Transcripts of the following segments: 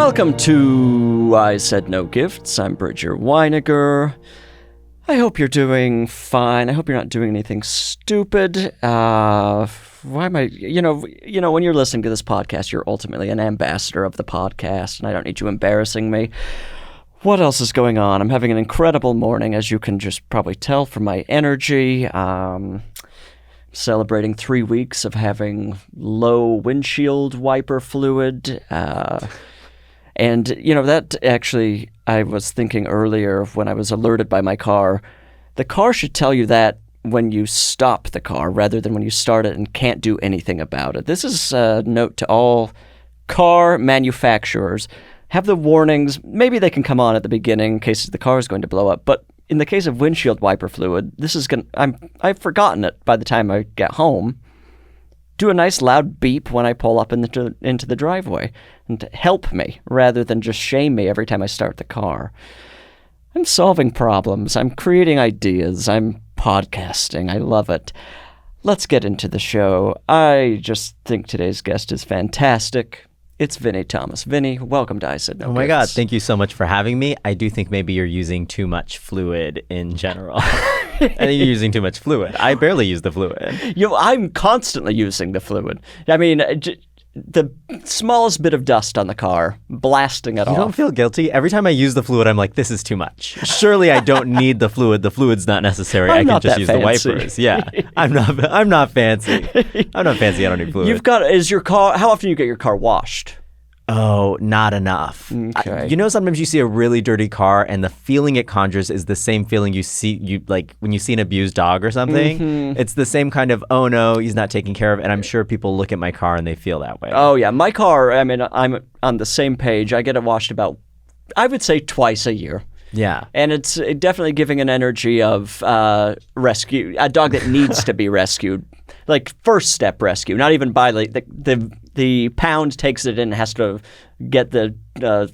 Welcome to I Said No Gifts. I'm Bridger Winegar. I hope you're doing fine. I hope you're not doing anything stupid. Why am I, when you're listening to this podcast, you're ultimately an ambassador of the podcast, and I don't need you embarrassing me. What else is going on? I'm having an incredible morning, as you can just probably tell from my energy. Celebrating 3 weeks of having low windshield wiper fluid. And, that actually, I was thinking earlier when I was alerted by my car, the car should tell you that when you stop the car rather than when you start it and can't do anything about it. This is a note to all car manufacturers. Have the warnings. Maybe they can come on at the beginning in case the car is going to blow up. But in the case of windshield wiper fluid, I've forgotten it by the time I get home. Do a nice loud beep when I pull up into the driveway and help me rather than just shame me every time I start the car. I'm solving problems. I'm creating ideas. I'm podcasting. I love it. Let's get into the show. I just think today's guest is fantastic. It's Vinny Thomas. Vinny, welcome to I Said No Gifts. Oh my God, thank you so much for having me. I do think maybe you're using too much fluid in general. I think you're using too much fluid. I barely use the fluid. I'm constantly using the fluid. I mean, the smallest bit of dust on the car, blasting it off. You don't feel guilty? Every time I use the fluid, I'm like, this is too much. Surely I don't need the fluid. The fluid's not necessary. I can just use the wipers. Yeah, I'm not fancy. I'm not fancy. I don't need fluid. How often do you get your car washed? Oh, not enough. Okay. Sometimes you see a really dirty car and the feeling it conjures is the same feeling like when you see an abused dog or something. Mm-hmm. It's the same kind of, oh no, he's not taken care of. And I'm sure people look at my car and they feel that way. Oh yeah, my car, I'm on the same page. I get it washed about, I would say, twice a year. Yeah. And it's definitely giving an energy of rescue, a dog that needs to be rescued. Like first step rescue, not even by the pound takes it in and has to get the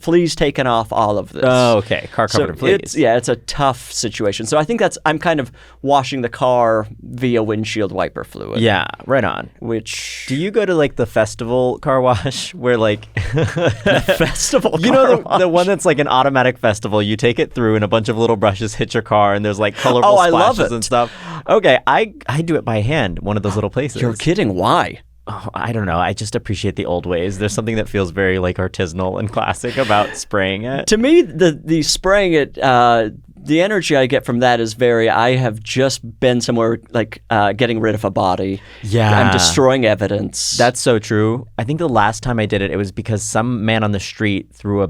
fleas taken off, all of this. Oh, okay. Car covered in fleas. It's a tough situation. So I think I'm kind of washing the car via windshield wiper fluid. Yeah, right on. Do you go to like the festival car wash where like the festival car wash? The one that's like an automatic festival, you take it through and a bunch of little brushes hit your car and there's like colorful splashes and stuff. Okay, I do it by hand, one of those little places. You're kidding. Why? Oh, I don't know. I just appreciate the old ways. There's something that feels very like artisanal and classic about spraying it. To me, the spraying it, the energy I get from that is I have just been somewhere like getting rid of a body. Yeah. I'm destroying evidence. That's so true. I think the last time I did it, it was because some man on the street threw a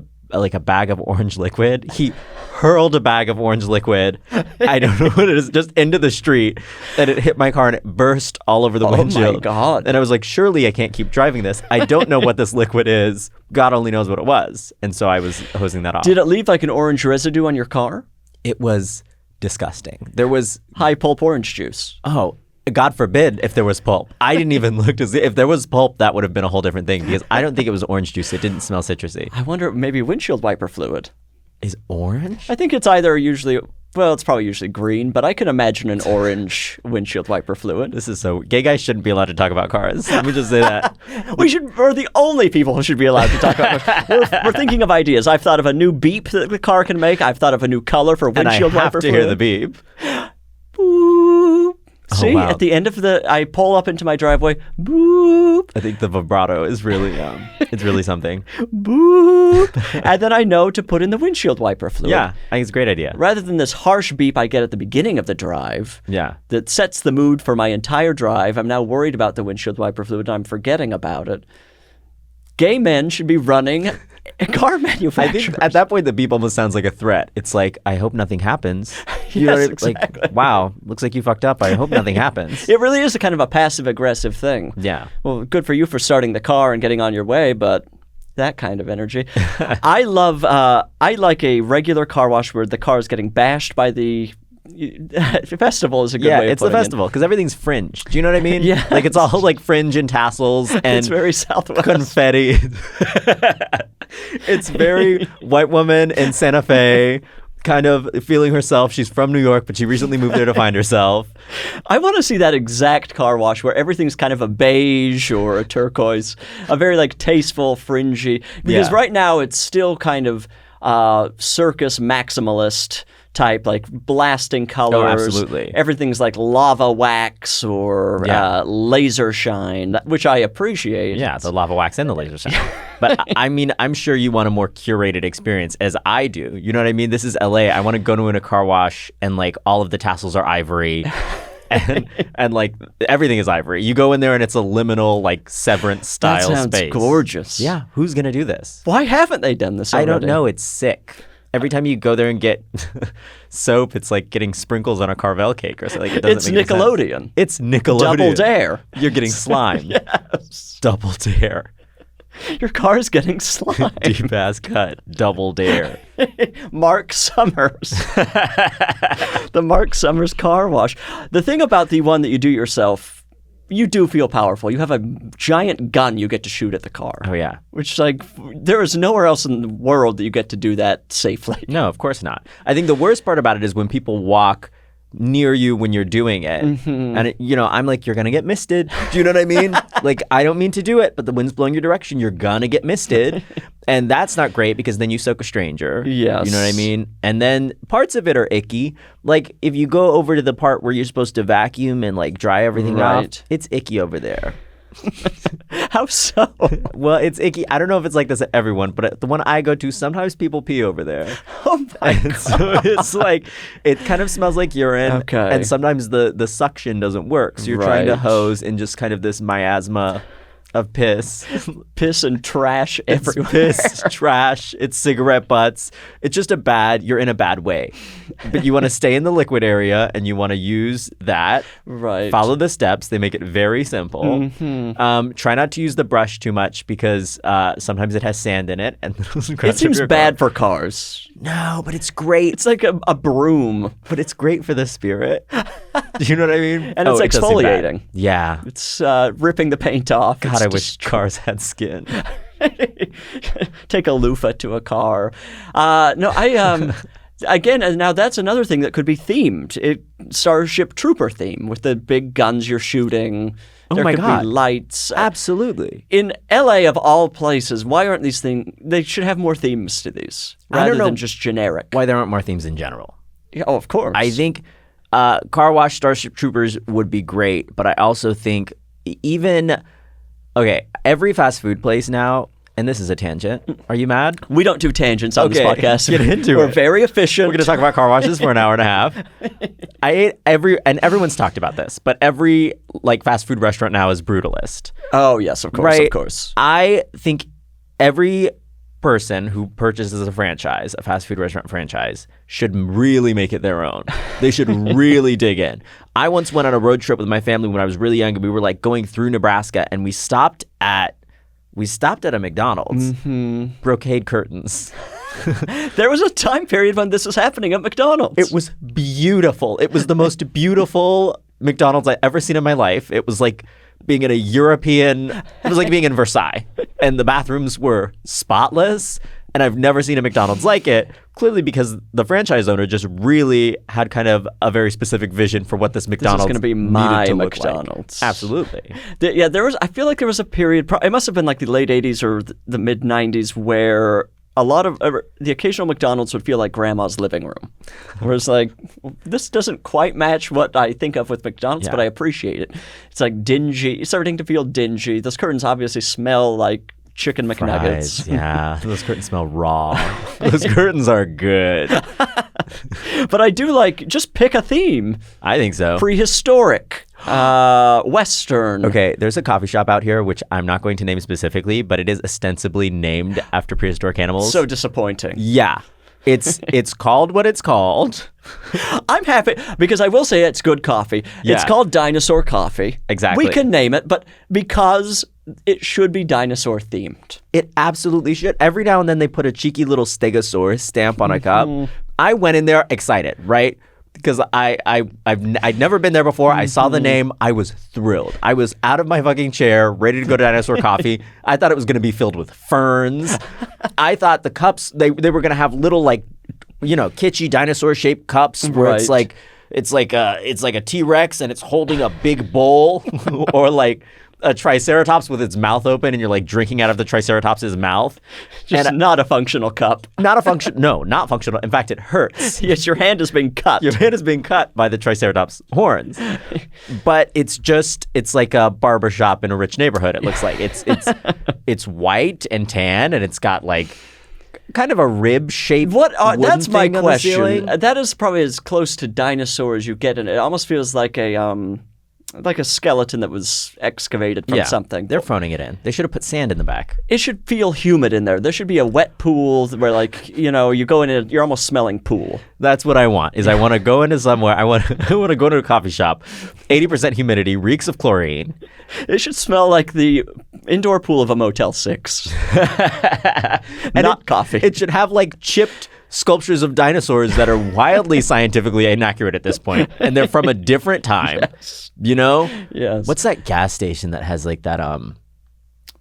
bag of orange liquid. He hurled a bag of orange liquid, I don't know what it is, just into the street, and it hit my car and it burst all over the windshield. Oh my God. And I was like, surely I can't keep driving this. I don't know what this liquid is. God only knows what it was. And so I was hosing that off. Did it leave like an orange residue on your car? It was disgusting. There was high pulp orange juice. Oh, God forbid if there was pulp. I didn't even look to see. If there was pulp, that would have been a whole different thing because I don't think it was orange juice. It didn't smell citrusy. I wonder, maybe windshield wiper fluid. Is orange? I think it's it's probably usually green, but I can imagine an orange windshield wiper fluid. This is so... Gay guys shouldn't be allowed to talk about cars. Let me just say that. We're the only people who should be allowed to talk about cars. We're thinking of ideas. I've thought of a new beep that the car can make. I've thought of a new color for windshield wiper fluid. And I have to hear the beep. Boop. See, wow. At the end of I pull up into my driveway, boop. I think the vibrato is really, it's really something. Boop. And then I know to put in the windshield wiper fluid. Yeah, I think it's a great idea. Rather than this harsh beep I get at the beginning of the drive. Yeah. That sets the mood for my entire drive. I'm now worried about the windshield wiper fluid and I'm forgetting about it. Gay men should be running car manufacturers. I think at that point the beep almost sounds like a threat. It's like, I hope nothing happens. Exactly. Like, wow, looks like you fucked up. I hope nothing happens. It really is a kind of a passive-aggressive thing. Yeah. Well, good for you for starting the car and getting on your way, but that kind of energy. I like a regular car wash where the car is getting bashed by the... festival is a good way of it's the festival because everything's fringe. Do you know what I mean? Yeah. Like it's all like fringe and tassels and it's very Southwest. Confetti. It's very white woman in Santa Fe kind of feeling herself. She's from New York, but she recently moved there to find herself. I want to see that exact car wash where everything's kind of a beige or a turquoise, a very like tasteful, fringy. Because right now it's still kind of circus maximalist type, like blasting colors. Oh, absolutely. Everything's like lava wax or laser shine, which I appreciate. Yeah, the lava wax and the laser shine. But I mean, I'm sure you want a more curated experience, as I do. You know what I mean? This is LA. I want to go to a car wash and like all of the tassels are ivory. and like everything is ivory. You go in there and it's a liminal like Severance style that sounds space. Gorgeous. Yeah, who's gonna do this? Why haven't they done this already? I don't know. It's sick. Every time you go there and get soap, it's like getting sprinkles on a Carvel cake or something. It doesn't make any Nickelodeon. sense. It's Nickelodeon. Double Dare. You're getting slime. Yes. Double Dare. Your car's getting slime. Deep ass cut. Double Dare. Mark Summers. The Mark Summers car wash. The thing about the one that you do yourself, you do feel powerful. You have a giant gun you get to shoot at the car. Oh, yeah. Which, like, there is nowhere else in the world that you get to do that safely. No, of course not. I think the worst part about it is when people walk near you when you're doing it. And, I'm like, you're going to get misted. Do you know what I mean? Like, I don't mean to do it, but the wind's blowing your direction. You're going to get misted. And that's not great because then you soak a stranger. Yes. You know what I mean? And then parts of it are icky. Like, if you go over to the part where you're supposed to vacuum and, like, dry everything off, it's icky over there. How so? Well, it's icky. I don't know if it's like this at everyone, but at the one I go to, sometimes people pee over there. Oh my God. So it's like, it kind of smells like urine. Okay. And sometimes the suction doesn't work. So you're trying to hose in just kind of this miasma of piss. Piss and trash everywhere. It's piss, trash, it's cigarette butts. It's just you're in a bad way. But you want to stay in the liquid area and you want to use that. Right. Follow the steps. They make it very simple. Try not to use the brush too much because sometimes it has sand in it. And it seems bad for cars. No, but it's great. It's like a broom. But it's great for the spirit. Do you know what I mean? And it's exfoliating. Yeah. It's ripping the paint off. God, I wish cars had skin. Take a loofah to a car. Again, and now that's another thing that could be themed. Starship Trooper theme with the big guns you're shooting. Oh my God. Be lights. Absolutely. In LA, of all places, why aren't these things? They should have more themes to these rather than just generic. Why there aren't more themes in general? Yeah, of course. I think Car Wash Starship Troopers would be great, but I also think every fast food place now, and this is a tangent. Are you mad? We don't do tangents on this podcast. Get into We're very efficient. We're going to talk about car washes for an hour and a half. I ate and everyone's talked about this, but every like fast food restaurant now is brutalist. Oh, yes, of course, right? Of course. I think every person who purchases a fast food restaurant franchise, should really make it their own. They should really dig in. I once went on a road trip with my family when I was really young, and we were like going through Nebraska, and we stopped at a McDonald's. Brocade curtains. There was a time period when this was happening at McDonald's. It was beautiful. It was the most beautiful McDonald's I've ever seen in my life. It was like being in it was like being in Versailles. And the bathrooms were spotless. And I've never seen a McDonald's like it, clearly because the franchise owner just really had kind of a very specific vision for what this McDonald's needed to look like. This is going to be my McDonald's. Absolutely. I feel like there was a period, it must have been like the late 80s or the mid 90s, where a lot of the occasional McDonald's would feel like grandma's living room. Where it's like, this doesn't quite match what I think of with McDonald's, but I appreciate it. It's like dingy. It's starting to feel dingy. Those curtains obviously smell like chicken McNuggets. Fries, yeah. Those curtains smell raw. Those curtains are good. But I do like, just pick a theme. I think so. Prehistoric. Western. Okay, there's a coffee shop out here, which I'm not going to name specifically, but it is ostensibly named after prehistoric animals. So disappointing. Yeah. It's called what it's called. I'm happy because I will say it's good coffee. Yeah. It's called Dinosaur Coffee. Exactly. We can name it, but because it should be dinosaur themed. It absolutely should. Every now and then they put a cheeky little Stegosaurus stamp on a cup. I went in there excited, right? Because I'd never been there before. I saw the name. I was thrilled. I was out of my fucking chair, ready to go to Dinosaur Coffee. I thought it was going to be filled with ferns. I thought the cups, they were going to have little like kitschy dinosaur-shaped cups where it's Right. like a T-Rex and it's holding a big bowl, or like a Triceratops with its mouth open and you're like drinking out of the Triceratops's mouth. Just not a functional cup. Not functional. In fact, it hurts. Yes, your hand is being cut. Your hand is being cut by the Triceratops horns. But it's like a barbershop in a rich neighborhood. It looks like it's white and tan, and it's got like kind of a rib shaped. That's my question. question. That is probably as close to dinosaur as you get, and it almost feels like a skeleton that was excavated from something. They're phoning it in. They should have put sand in the back. It should feel humid in there. There should be a wet pool where, like, you go in and you're almost smelling pool. That's what I want. I want to go into somewhere. I want to go into a coffee shop. 80% humidity, reeks of chlorine. It should smell like the indoor pool of a Motel 6. Not coffee. It should have like chipped sculptures of dinosaurs that are wildly scientifically inaccurate at this point, and they're from a different time. Yes. Yes. What's that gas station that has like that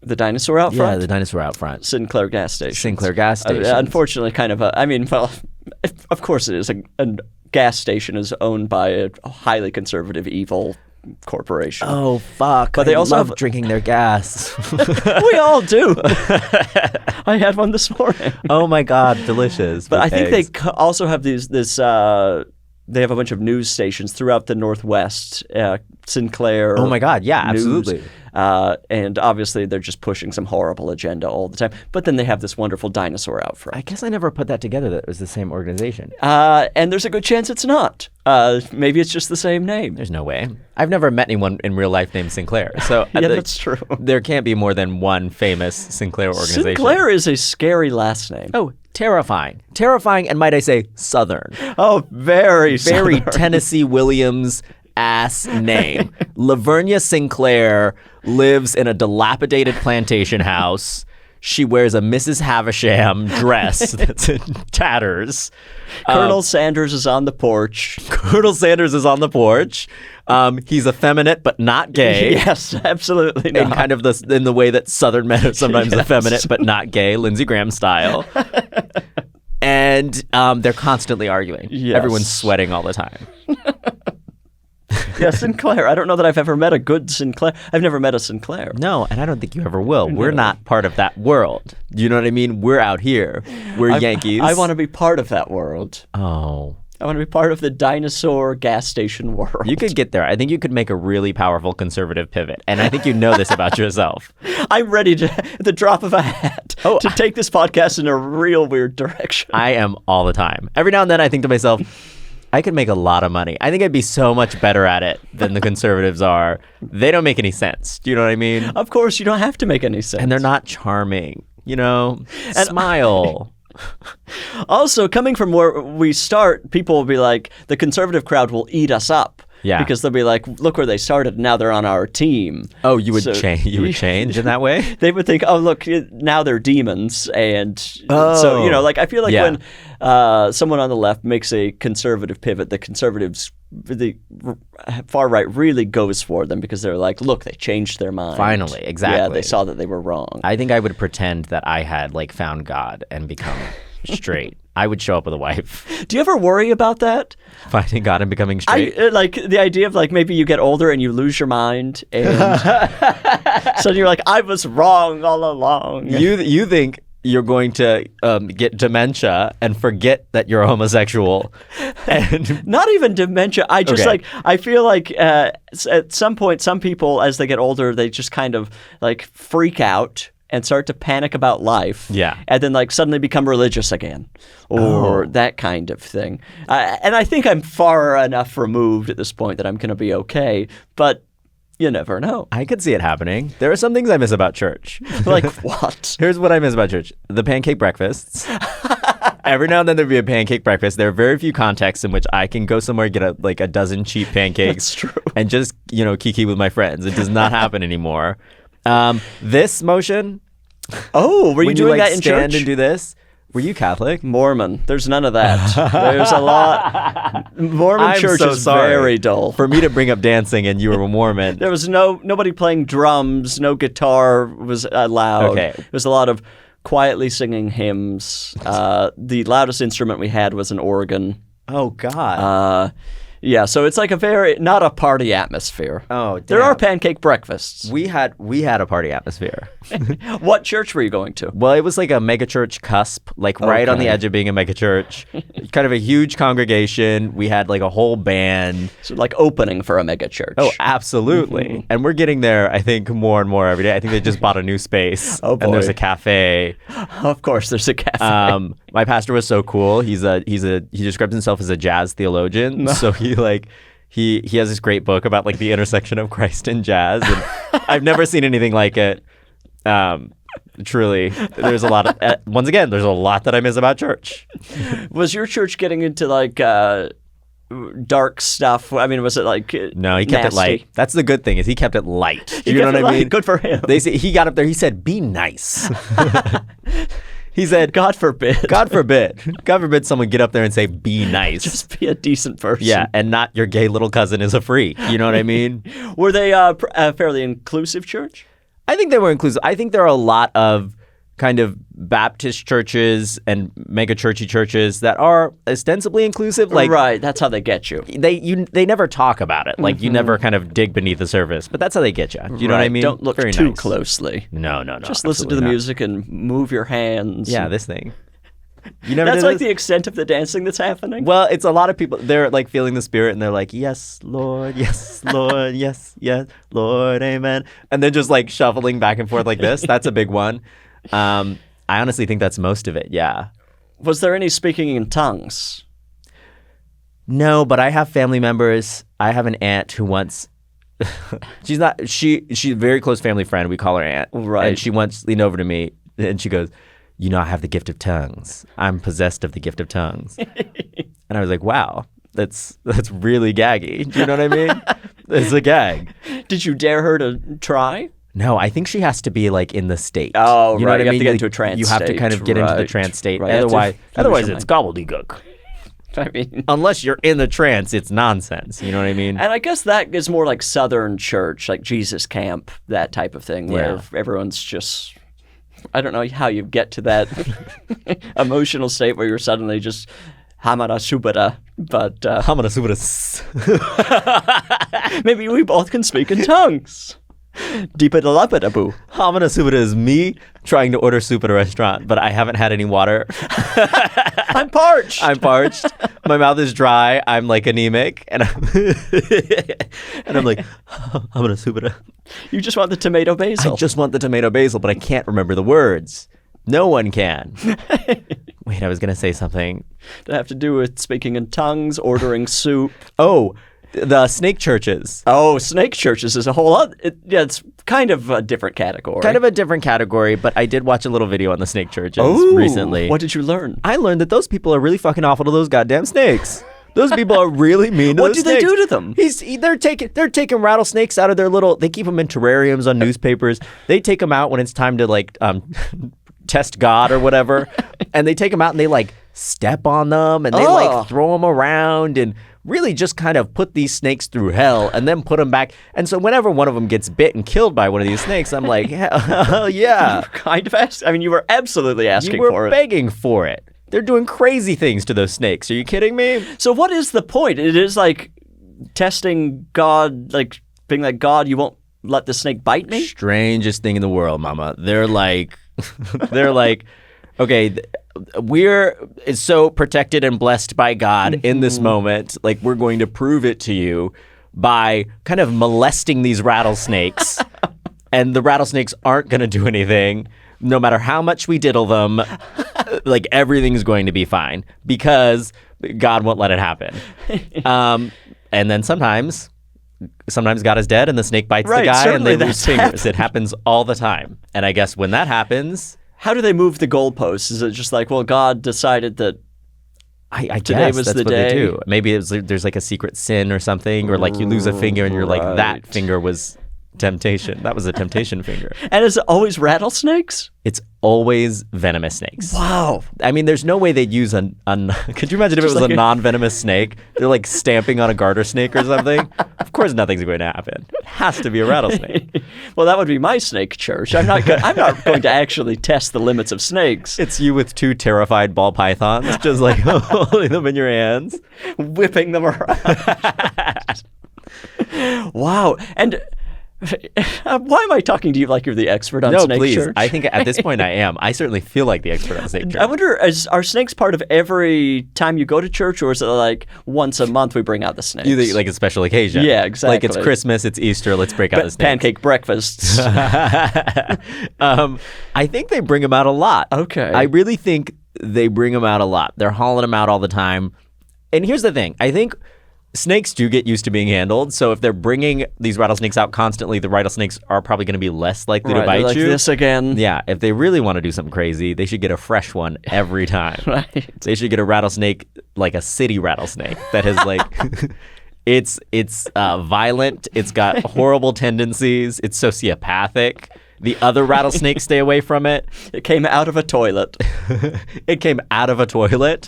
the dinosaur out front? Yeah, the dinosaur out front. Sinclair gas station. Sinclair gas station. Unfortunately, kind of of course it is. A gas station is owned by a highly conservative, evil corporation. Oh fuck! But they also love have drinking their gas. We all do. I had one this morning. Oh my god, delicious! But I think eggs. they also have they have a bunch of news stations throughout the Northwest. Sinclair. Oh my god, yeah, News, absolutely. And obviously they're just pushing some horrible agenda all the time. But then they have this wonderful dinosaur out front. I guess I never put that together that it was the same organization. And there's a good chance it's not. Maybe it's just the same name. There's no way. I've never met anyone in real life named Sinclair. So Yeah, that's true. There can't be more than one famous Sinclair organization. Sinclair is a scary last name. Oh, terrifying. Terrifying, and might I say, Southern. Oh, very Very Southern. Tennessee Williams ass name. Lavernia Sinclair lives in a dilapidated plantation house. She wears a Mrs. Havisham dress that's in tatters. Colonel Sanders is on the porch. Colonel Sanders is on the porch. He's effeminate but not gay. Yes, absolutely In not. kind of in the way that Southern men are sometimes Yes. effeminate but not gay, Lindsey Graham style. And they're constantly arguing. Yes. Everyone's sweating all the time. Yeah, Sinclair. I don't know that I've ever met a good Sinclair. I've never met a Sinclair. No, and I don't think you ever will. We're not part of that world. You know what I mean? We're out here. We're Yankees. I want to be part of that world. Oh. I want to be part of the dinosaur gas station world. You could get there. I think you could make a really powerful conservative pivot. And I think you know this about yourself. I'm ready to, at the drop of a hat, to take this podcast in a real weird direction. I am all the time. Every now and then I think to myself, I could make a lot of money. I think I'd be so much better at it than the conservatives are. They don't make any sense. Do you know what I mean? Of course, you don't have to make any sense. And they're not charming. Smile. Also, coming from where we start, people will be like, the conservative crowd will eat us up. Yeah. Because they'll be like, look where they started, and now they're on our team. Oh, you would So- change. You would change in that way. They would think, oh, look, now they're demons. And so, Oh. I feel like Yeah. when someone on the left makes a conservative pivot, the conservatives, the far right really goes for them because they're like, look, they changed their mind. Finally, exactly. Yeah, they saw that they were wrong. I think I would pretend that I had found God and become straight. I would show up with a wife, Do you ever worry about that? finding God and becoming straight. Like the idea of maybe you get older and you lose your mind and so you're like, I was wrong all along. You think you're going to get dementia and forget that you're homosexual, and Not even dementia. I just Okay. I feel like at some point, some people, as they get older, they just kind of freak out and start to panic about life. Yeah. And then suddenly become religious again or that kind of thing. And I think I'm far enough removed at this point that I'm going to be okay. But you never know. I could see it happening. There are some things I miss about church. Like what? Here's what I miss about church: the pancake breakfasts. Every now and then there'd be a pancake breakfast. There are very few contexts in which I can go somewhere and get a dozen cheap pancakes. That's true. And just kiki with my friends. It does not happen anymore. This motion. Oh, were you when doing you, that in stand church? and do this? Were you Catholic? Mormon. There's none of that. There's a lot. Mormon I'm church so is sorry. very dull. For me to bring up dancing and you were a Mormon. There was nobody playing drums. No guitar was allowed. Okay. It was a lot of quietly singing hymns. The loudest instrument we had was an organ. Oh, God. Yeah, so it's like not a party atmosphere. Oh, damn. There are pancake breakfasts. We had a party atmosphere. What church were you going to? Well, it was like a megachurch cusp, like right on the edge of being a megachurch. Kind of a huge congregation. We had like a whole band. So like opening for a megachurch. Oh, absolutely. And we're getting there, I think, more and more every day. I think they just bought a new space. Oh, boy. And there's a cafe. Of course, there's a cafe. My pastor was so cool. He describes himself as a jazz theologian. So he has this great book about like the intersection of Christ and jazz. And I've never seen anything like it. Truly, there's a lot of once again, there's a lot that I miss about church. Was your church getting into like dark stuff? I mean, was it like No, he kept it light. That's the good thing is he kept it light. You know what I mean? Good for him. He got up there. He said, "Be nice." He said, God forbid. God forbid. God forbid someone get up there and say, "Be nice." Just be a decent person. Yeah, and not your gay little cousin is a freak. You know what I mean? Were they a fairly inclusive church? I think they were inclusive. I think there are a lot of kind of Baptist churches and mega churchy churches that are ostensibly inclusive. Like, right, that's how they get you. They never talk about it. Like you never kind of dig beneath the surface. But that's how they get you. Do you know what I mean? Don't look Very too nice. closely. No. Just listen to the music and move your hands. Yeah, this thing. You never That's did like this? the extent of the dancing that's happening. Well, it's a lot of people. They're like feeling the spirit, and they're like, "Yes, Lord, yes, Lord, yes, Lord, amen." And they're just like shuffling back and forth like this. That's a big one. I honestly think that's most of it. Yeah. Was there any speaking in tongues? No, but I have family members. I have an aunt who once. She's a very close family friend. We call her aunt. Right. And she once leaned over to me and she goes, "You know, I have the gift of tongues. I'm possessed of the gift of tongues." And I was like, wow, that's really gaggy. Do you know what I mean? It's a gag. Did you dare her to try? No, I think she has to be like in the state. Oh, you know right. what You I have mean? to get Like, into a trance You have to state. kind of get into the Right. trance state. Right. Otherwise it's gobbledygook. I mean, Unless you're in the trance, it's nonsense. You know what I mean? and I guess that is more like Southern church, like Jesus camp, that type of thing, where everyone's just, I don't know how you get to that emotional state where you're suddenly just hamara subara, but Hamana subras. maybe we both can speak in tongues. Deepa-da-la-ba-da-boo. Hamana subra is me trying to order soup at a restaurant, but I haven't had any water. I'm parched. I'm parched. My mouth is dry. I'm like anemic, and I'm like, Hamana subra. You just want the tomato basil. I just want the tomato basil, but I can't remember the words. No one can. Wait, I was going to say something. That have to do with speaking in tongues, ordering soup. Oh, the snake churches. Oh, snake churches is a whole other. It's kind of a different category. Kind of a different category, but I did watch a little video on the snake churches recently. What did you learn? I learned that those people are really fucking awful to those goddamn snakes. Those people are really mean to What those do they snakes. do to them? They're taking rattlesnakes out of their little. They keep them in terrariums on newspapers. They take them out when it's time to like test God or whatever, and they take them out and they like step on them and they like throw them around and really just kind of put these snakes through hell and then put them back. And so whenever one of them gets bit and killed by one of these snakes, I'm like, hell yeah. Kind of I mean, you were absolutely asking You were for it. begging for it. They're doing crazy things to those snakes. Are you kidding me? So what is the point? It is like testing God, like being like, God, you won't let the snake bite me? Strangest thing in the world, mama. They're like, okay, we're so protected and blessed by God in this moment. Like, we're going to prove it to you by kind of molesting these rattlesnakes. And the rattlesnakes aren't going to do anything. No matter how much we diddle them, like, everything's going to be fine because God won't let it happen. And then sometimes God is dead and the snake bites the guy and they lose fingers. It happens all the time. And I guess when that happens... How do they move the goalposts? Is it just like, well, God decided that I today guess was that's the what day? they do. Maybe there's like a secret sin or something, or like you lose a finger and you're like, that finger was temptation. That was a temptation finger. And is it always rattlesnakes? It's always venomous snakes. Wow. I mean, there's no way they'd use could you imagine if it was like a non-venomous snake? They're like stamping on a garter snake or something. Of course nothing's going to happen. It has to be a rattlesnake. Well, that would be my snake church. I'm not going to actually test the limits of snakes. It's you with 2 terrified ball pythons, just like holding them in your hands, whipping them around. Wow. And why am I talking to you like you're the expert on snake please. church? I think at this point I am. I certainly feel like the expert on snake church. I wonder, are snakes part of every time you go to church, or is it like once a month we bring out the snakes? You think like a special occasion. Yeah, exactly. Like it's Christmas, it's Easter, let's break out the snakes. Pancake breakfasts. I think they bring them out a lot. Okay. I really think they bring them out a lot. They're hauling them out all the time. And here's the thing. I think snakes do get used to being handled. So if they're bringing these rattlesnakes out constantly, the rattlesnakes are probably going to be less likely to bite like you. This again. Yeah. If they really want to do something crazy, they should get a fresh one every time. Right. They should get a rattlesnake, like a city rattlesnake that has like... It's violent. It's got horrible tendencies. It's sociopathic. The other rattlesnakes stay away from it. It came out of a toilet. It came out of a toilet.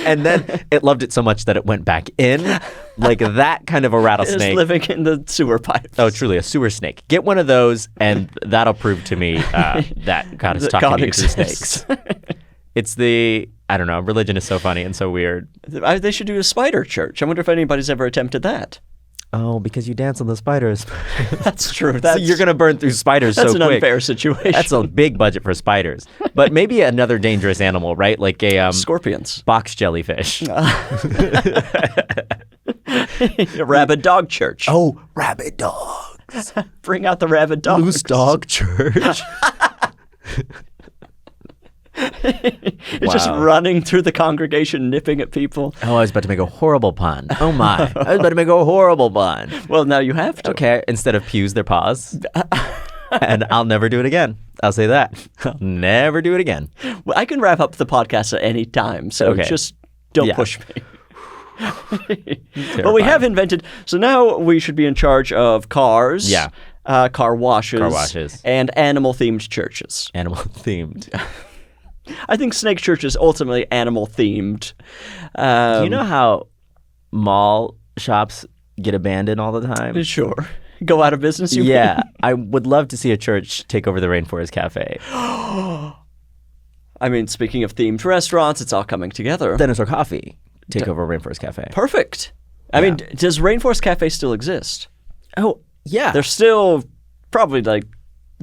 And then it loved it so much that it went back in. Like that kind of a rattlesnake. It's living in the sewer pipes. Oh, truly, a sewer snake. Get one of those, and that'll prove to me that God is talking to you through snakes. It's I don't know, religion is so funny and so weird. They should do a spider church. I wonder if anybody's ever attempted that. Oh, because you dance on the spiders. That's true. So you're going to burn through spiders so quick. That's an unfair situation. That's a big budget for spiders. But maybe another dangerous animal, right? Like a... scorpions. Box jellyfish. A rabid dog church. Oh, rabid dogs. Bring out the rabid dogs. Loose dog church. It's just running through the congregation, nipping at people. Oh, I was about to make a horrible pun. Oh my. I was about to make a horrible pun. Well, now you have to. Okay, instead of pews, they're paws. And I'll never do it again. I'll say that. I'll never do it again. Well, I can wrap up the podcast at any time, so just don't push me. But we have invented, so now we should be in charge of cars. Yeah. Car washes. And animal-themed churches. Animal-themed. I think snake church is ultimately animal-themed. Do you know how mall shops get abandoned all the time? Sure. Go out of business, you mean? I would love to see a church take over the Rainforest Cafe. I mean, speaking of themed restaurants, it's all coming together. Dinosaur Coffee take over Rainforest Cafe. Perfect. I mean, does Rainforest Cafe still exist? Oh, yeah. They're still probably like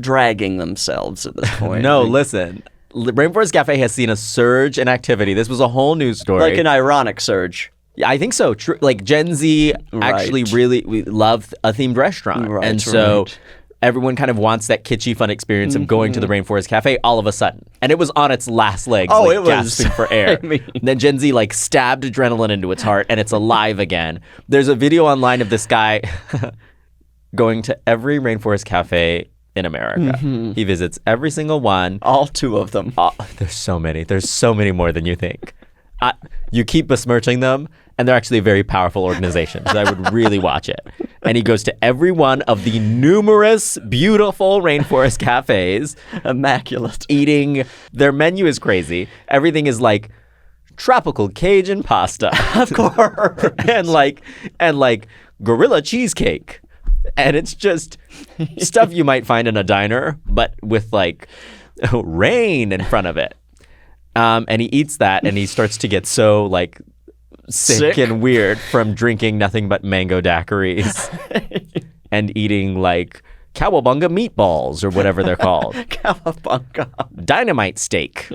dragging themselves at this point. No, listen. Rainforest Cafe has seen a surge in activity. This was a whole news story. Like an ironic surge. Yeah, I think so. Like Gen Z actually really love a themed restaurant. Right, and so everyone kind of wants that kitschy fun experience of going to the Rainforest Cafe all of a sudden. And it was on its last legs, it was gasping for air. Then Gen Z like stabbed adrenaline into its heart and it's alive again. There's a video online of this guy going to every Rainforest Cafe in America. He visits every single one. All 2 of them. There's so many. There's so many more than you think. You keep besmirching them, and they're actually a very powerful organization. So I would really watch it. And he goes to every one of the numerous beautiful Rainforest Cafes. Immaculate. Eating. Their menu is crazy. Everything is like tropical Cajun pasta. Of course. and like gorilla cheesecake. And it's just stuff you might find in a diner, but with like rain in front of it. And he eats that and he starts to get so like sick and weird from drinking nothing but mango daiquiris and eating like cowabunga meatballs or whatever they're called. Cowabunga. Dynamite steak.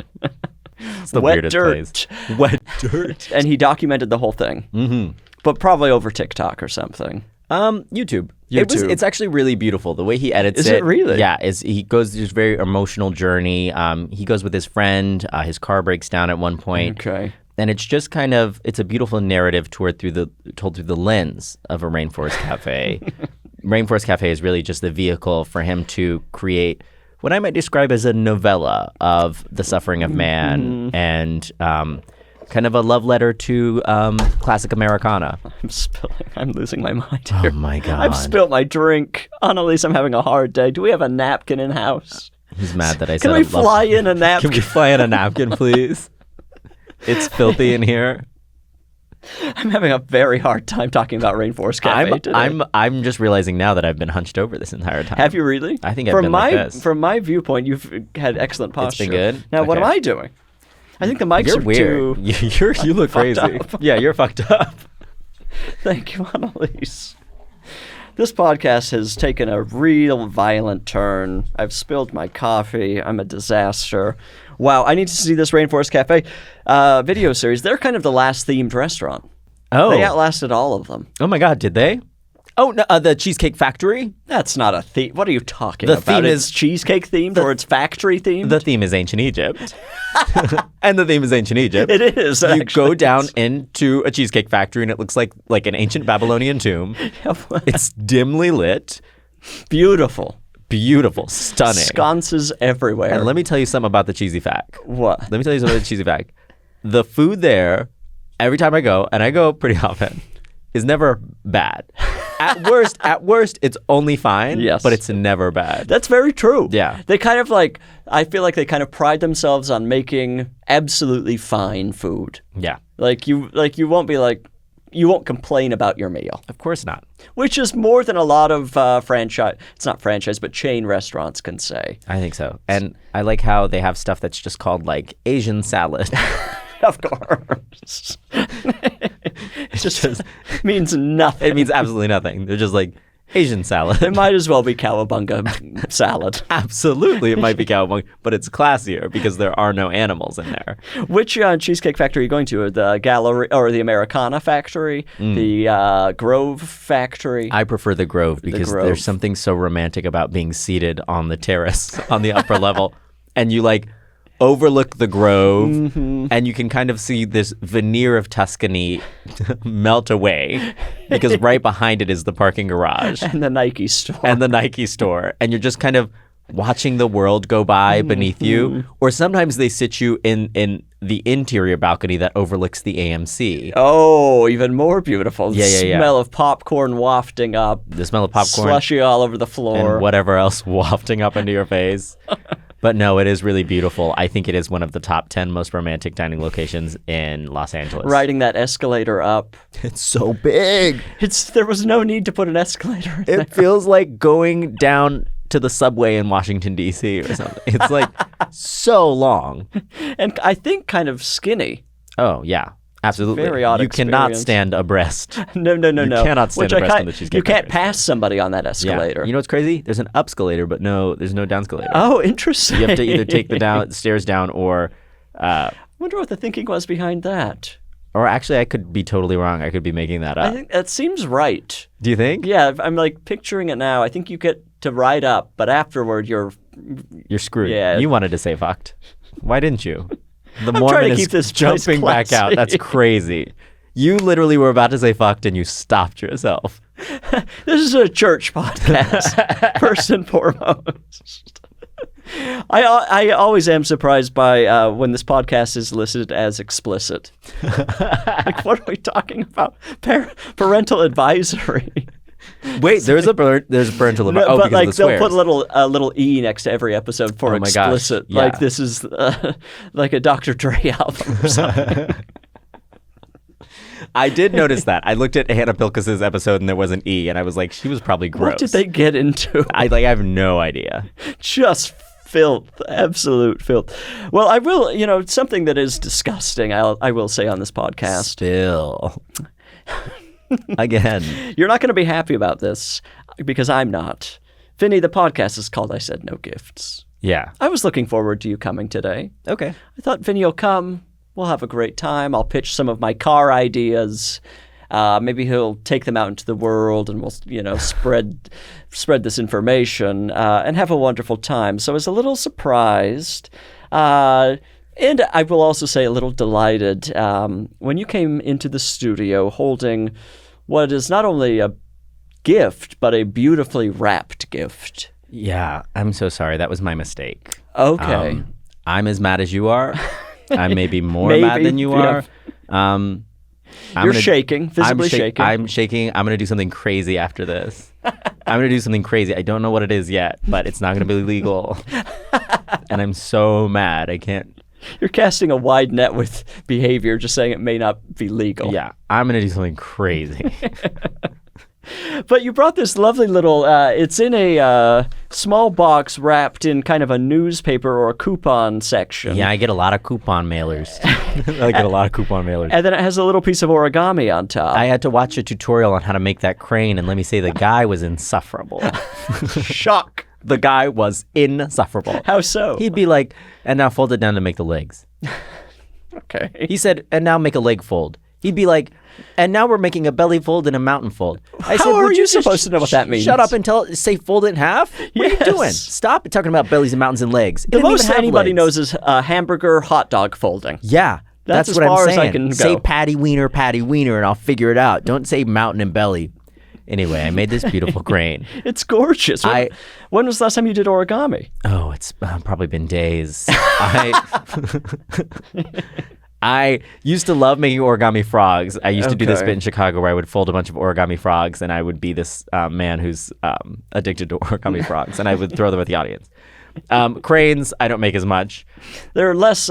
It's the Wet weirdest dirt. place. Wet dirt. And he documented the whole thing. But probably over TikTok or something. YouTube. It's actually really beautiful the way he edits it. Is it really? Yeah. He goes through this very emotional journey. He goes with his friend. His car breaks down at one point. Okay. And it's just kind of it's a beautiful narrative told through the lens of a Rainforest Cafe. Rainforest Cafe is really just the vehicle for him to create what I might describe as a novella of the suffering of man and kind of a love letter to classic Americana. I'm losing my mind here. Oh, my God. I've spilled my drink. Annalise, I'm having a hard day. Do we have a napkin in house? He's mad that I said Can we fly in a napkin? Can we fly in a napkin, please? It's filthy in here. I'm having a very hard time talking about Rainforest Cafe today. I'm just realizing now that I've been hunched over this entire time. Have you really? I think I've been like this. From my viewpoint, you've had excellent posture. It's been good? Now, what am Okay. I doing? I think the mics You're are weird. too... You look crazy. up. Yeah, you're fucked up. Thank you, Annalise. This podcast has taken a real violent turn. I've spilled my coffee. I'm a disaster. Wow, I need to see this Rainforest Cafe video series. They're kind of the last themed restaurant. Oh. They outlasted all of them. Oh my God, did they? Oh, no, the Cheesecake Factory? That's not a theme. What are you talking The about? theme It's is- cheesecake themed or it's factory themed? The theme is ancient Egypt. And the theme is ancient Egypt. It is, You actually. go down into a Cheesecake Factory and it looks like an ancient Babylonian tomb. It's dimly lit, Beautiful. beautiful, stunning. Sconces everywhere. And let me tell you something about the cheesy fact. What? Let me tell you something about the cheesy fact. The food there, every time I go, and I go pretty often, is never bad. At worst, it's only fine. Yes. But it's never bad. That's very true. Yeah. They kind of I feel like they kind of pride themselves on making absolutely fine food. Yeah. You won't complain about your meal, Of course not. which is more than a lot of it's not franchise, but chain restaurants can say. I think so. And I like how they have stuff that's just called like Asian salad. Of course. It just means nothing. It means absolutely nothing. They're just like Asian salad. It might as well be cowabunga salad. Absolutely, it might be cowabunga, but it's classier because there are no animals in there. Which Cheesecake Factory are you going to? The Gallery or the Americana Factory? The Grove Factory? I prefer the Grove because Grove. there's something so romantic about being seated on the terrace on the upper level, and you like overlook the Grove, and you can kind of see this veneer of Tuscany melt away because right behind it is the parking garage And the Nike store. and the Nike store, and you're just kind of watching the world go by beneath you. Or sometimes they sit you in the interior balcony that overlooks the AMC. Oh, even more beautiful. Yeah. Smell of popcorn wafting up. The smell of popcorn Slushy all over the floor. and whatever else wafting up into your face. But no, it is really beautiful. I think it is one of the top 10 most romantic dining locations in Los Angeles. Riding that escalator up. It's so big. There was no need to put an escalator in there. It feels like going down to the subway in Washington, D.C. or something. It's like so long. And I think kind of skinny. Oh, yeah. Absolutely. Very odd You cannot experience. stand abreast. No. You cannot stand Which I abreast can't- on the Cheesecake You can't Factory. pass somebody on that Yeah. escalator. You know what's crazy? There's an upscalator, but there's no downscalator. Oh, interesting. You have to either take the stairs down or wonder what the thinking was behind that. actually I could be totally wrong. I could be making that up. I think that seems right. Do you think? Yeah, I'm like picturing it now. I think you get to ride up, but afterward you're You're screwed. Yeah. You wanted to say fucked. Why didn't you? The trying Mormon to is keep this place jumping back out. classy. That's crazy. You literally were about to say fucked and you stopped yourself. This is a church podcast, first and foremost. I always am surprised by when this podcast is listed as explicit. Like, what are we talking about? Parental advisory. Wait, there's parental advice. Oh, but because like of the they'll swears. put a little e next to every episode for Oh my gosh, explicit. yeah. Like this is like a Dr. Dre album or something. I did notice that. I looked at Hannah Pilkis's episode and there was an E, and I was like, she was probably gross. What did they get into? I have no idea. Just filth, absolute filth. Well, I will, something that is disgusting, I will say on this podcast. Still. Again. You're not going to be happy about this because I'm not. Vinny, the podcast is called I Said No Gifts. Yeah. I was looking forward to you coming today. Okay. I thought Vinny will come. We'll have a great time. I'll pitch some of my car ideas. Maybe he'll take them out into the world and we'll, spread this information and have a wonderful time. So I was a little surprised. And I will also say a little delighted when you came into the studio holding what is not only a gift, but a beautifully wrapped gift. Yeah. I'm so sorry. That was my mistake. Okay. I'm as mad as you are. I may be more Maybe, mad than you yeah. are. You're shaking, visibly shaking. I'm shaking. I'm going to do something crazy after this. I'm going to do something crazy. I don't know what it is yet, but it's not going to be legal. And I'm so mad. I can't. You're casting a wide net with behavior, just saying it may not be legal. Yeah, I'm going to do something crazy. But you brought this lovely little, it's in a small box wrapped in kind of a newspaper or a coupon section. Yeah, I get a lot of coupon mailers. I get a lot of coupon mailers. And then it has a little piece of origami on top. I had to watch a tutorial on how to make that crane, and let me say the guy was insufferable. Shock. The guy was insufferable. How so? He'd be like, and now fold it down to make the legs. Okay. He said, and now make a leg fold. He'd be like, and now we're making a belly fold and a mountain fold. I said, How are would you just supposed to know what that means? Shut up and say fold it in half? What are you doing? Stop talking about bellies and mountains and legs. It The didn't most even have anybody legs. knows is hamburger hot dog folding. Yeah. That's That's as what far I'm as saying. I can go. Say patty wiener, and I'll figure it out. Don't say mountain and belly. Anyway, I made this beautiful crane. It's gorgeous. When was the last time you did origami? Oh, it's probably been days. I used to love making origami frogs. I used to do this bit in Chicago where I would fold a bunch of origami frogs, and I would be this man who's addicted to origami frogs, and I would throw them at the audience. Cranes, I don't make as much. They're less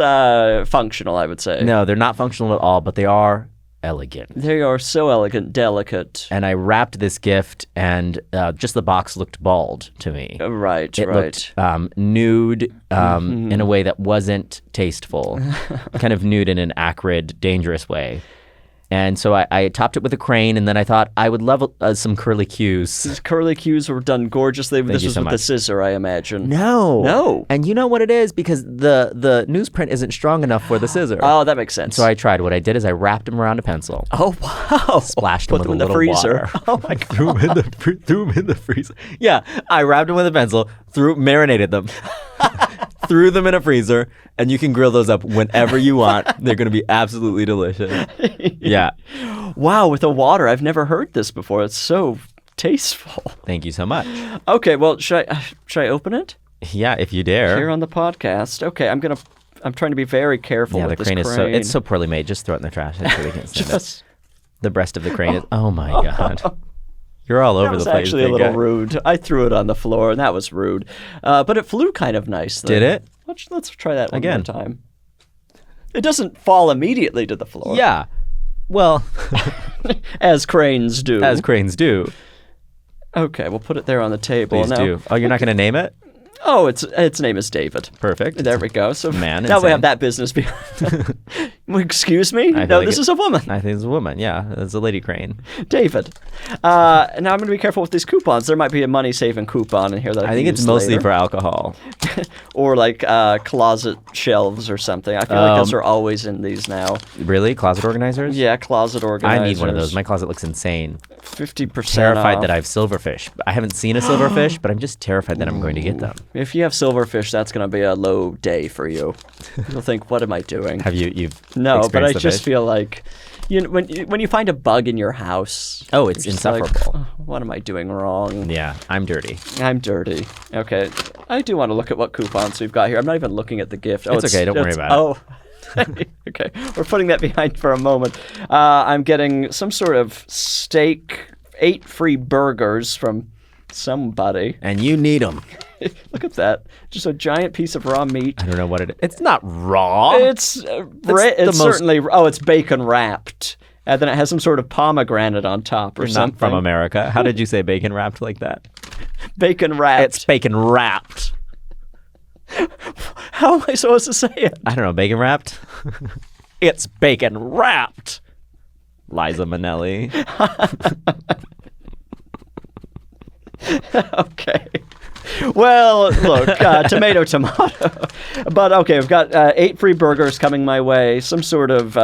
functional, I would say. No, they're not functional at all, but they are elegant. They are so elegant, delicate. And I wrapped this gift, and just the box looked bald to me. Right, It looked nude in a way that wasn't tasteful, kind of nude in an acrid, dangerous way. And so I topped it with a crane, and then I thought I would love some curly cues. These curly cues were done gorgeously. This you was so with the much. scissor, I imagine. No. And you know what it is? Because the newsprint isn't strong enough for the scissor. Oh, that makes sense. So I tried. What I did is I wrapped them around a pencil. Oh, wow. Splashed Put them with them a in the little freezer. water. Oh, my God. threw them in the freezer. Yeah, I wrapped them with a pencil, marinated them, threw them in a freezer, and you can grill those up whenever you want. They're going to be absolutely delicious. Yeah. Wow, with the water. I've never heard this before. It's so tasteful. Thank you so much. Okay, well, should I open it? Yeah, if you dare. Here on the podcast. Okay, I'm trying to be very careful Yeah, with the this crane is so poorly made. Just throw it in the trash. It's really can't stand it. Just The breast of the crane is. Oh my God. You're all over that was the place. actually a big little guy. rude. I threw it on the floor, and that was rude. But it flew kind of nicely. Did it? Let's try that one Again. more time. It doesn't fall immediately to the floor. Yeah. Well, As cranes do. as cranes do. Okay, we'll put it there on the table. Please now. do. Oh, you're not going to name it? Oh, its name is David. Perfect. There we go. So Man, now we insane. have that business behind. Excuse me? I No, feel this like is a woman. I think it's a woman. Yeah, it's a lady crane. David. Now I'm going to be careful with these coupons. There might be a money-saving coupon in here that I think it's mostly for alcohol. or like closet shelves or something. I feel like those are always in these now. Really? Closet organizers? Yeah, closet organizers. I need one of those. My closet looks insane. 50% Terrified off. that I have silverfish. I haven't seen a silverfish, but I'm just terrified that I'm going to get them. If you have silverfish, that's going to be a low day for you. You'll think, what am I doing? Have you've No, but I experienced the just fish? feel like when you find a bug in your house. Oh, it's you're just like, insufferable. "Oh, what am I doing wrong? Yeah, I'm dirty. I'm dirty. Okay, I do want to look at what coupons we've got here. I'm not even looking at the gift. It's okay, don't worry about it. Oh, okay. We're putting that behind for a moment. I'm getting some sort of steak, 8 free burgers from somebody. And you need them. Look at that. Just a giant piece of raw meat. I don't know what it is. It's not raw. It's the it's most- certainly it's bacon wrapped, and then it has some sort of pomegranate on top or You're something. not from America. How did you say bacon wrapped like that? Bacon wrapped. It's bacon wrapped. How am I supposed to say it? I don't know, bacon wrapped? It's bacon wrapped. Liza Minnelli. Okay. Well, look, tomato. But okay, I've got 8 free burgers coming my way. Some sort of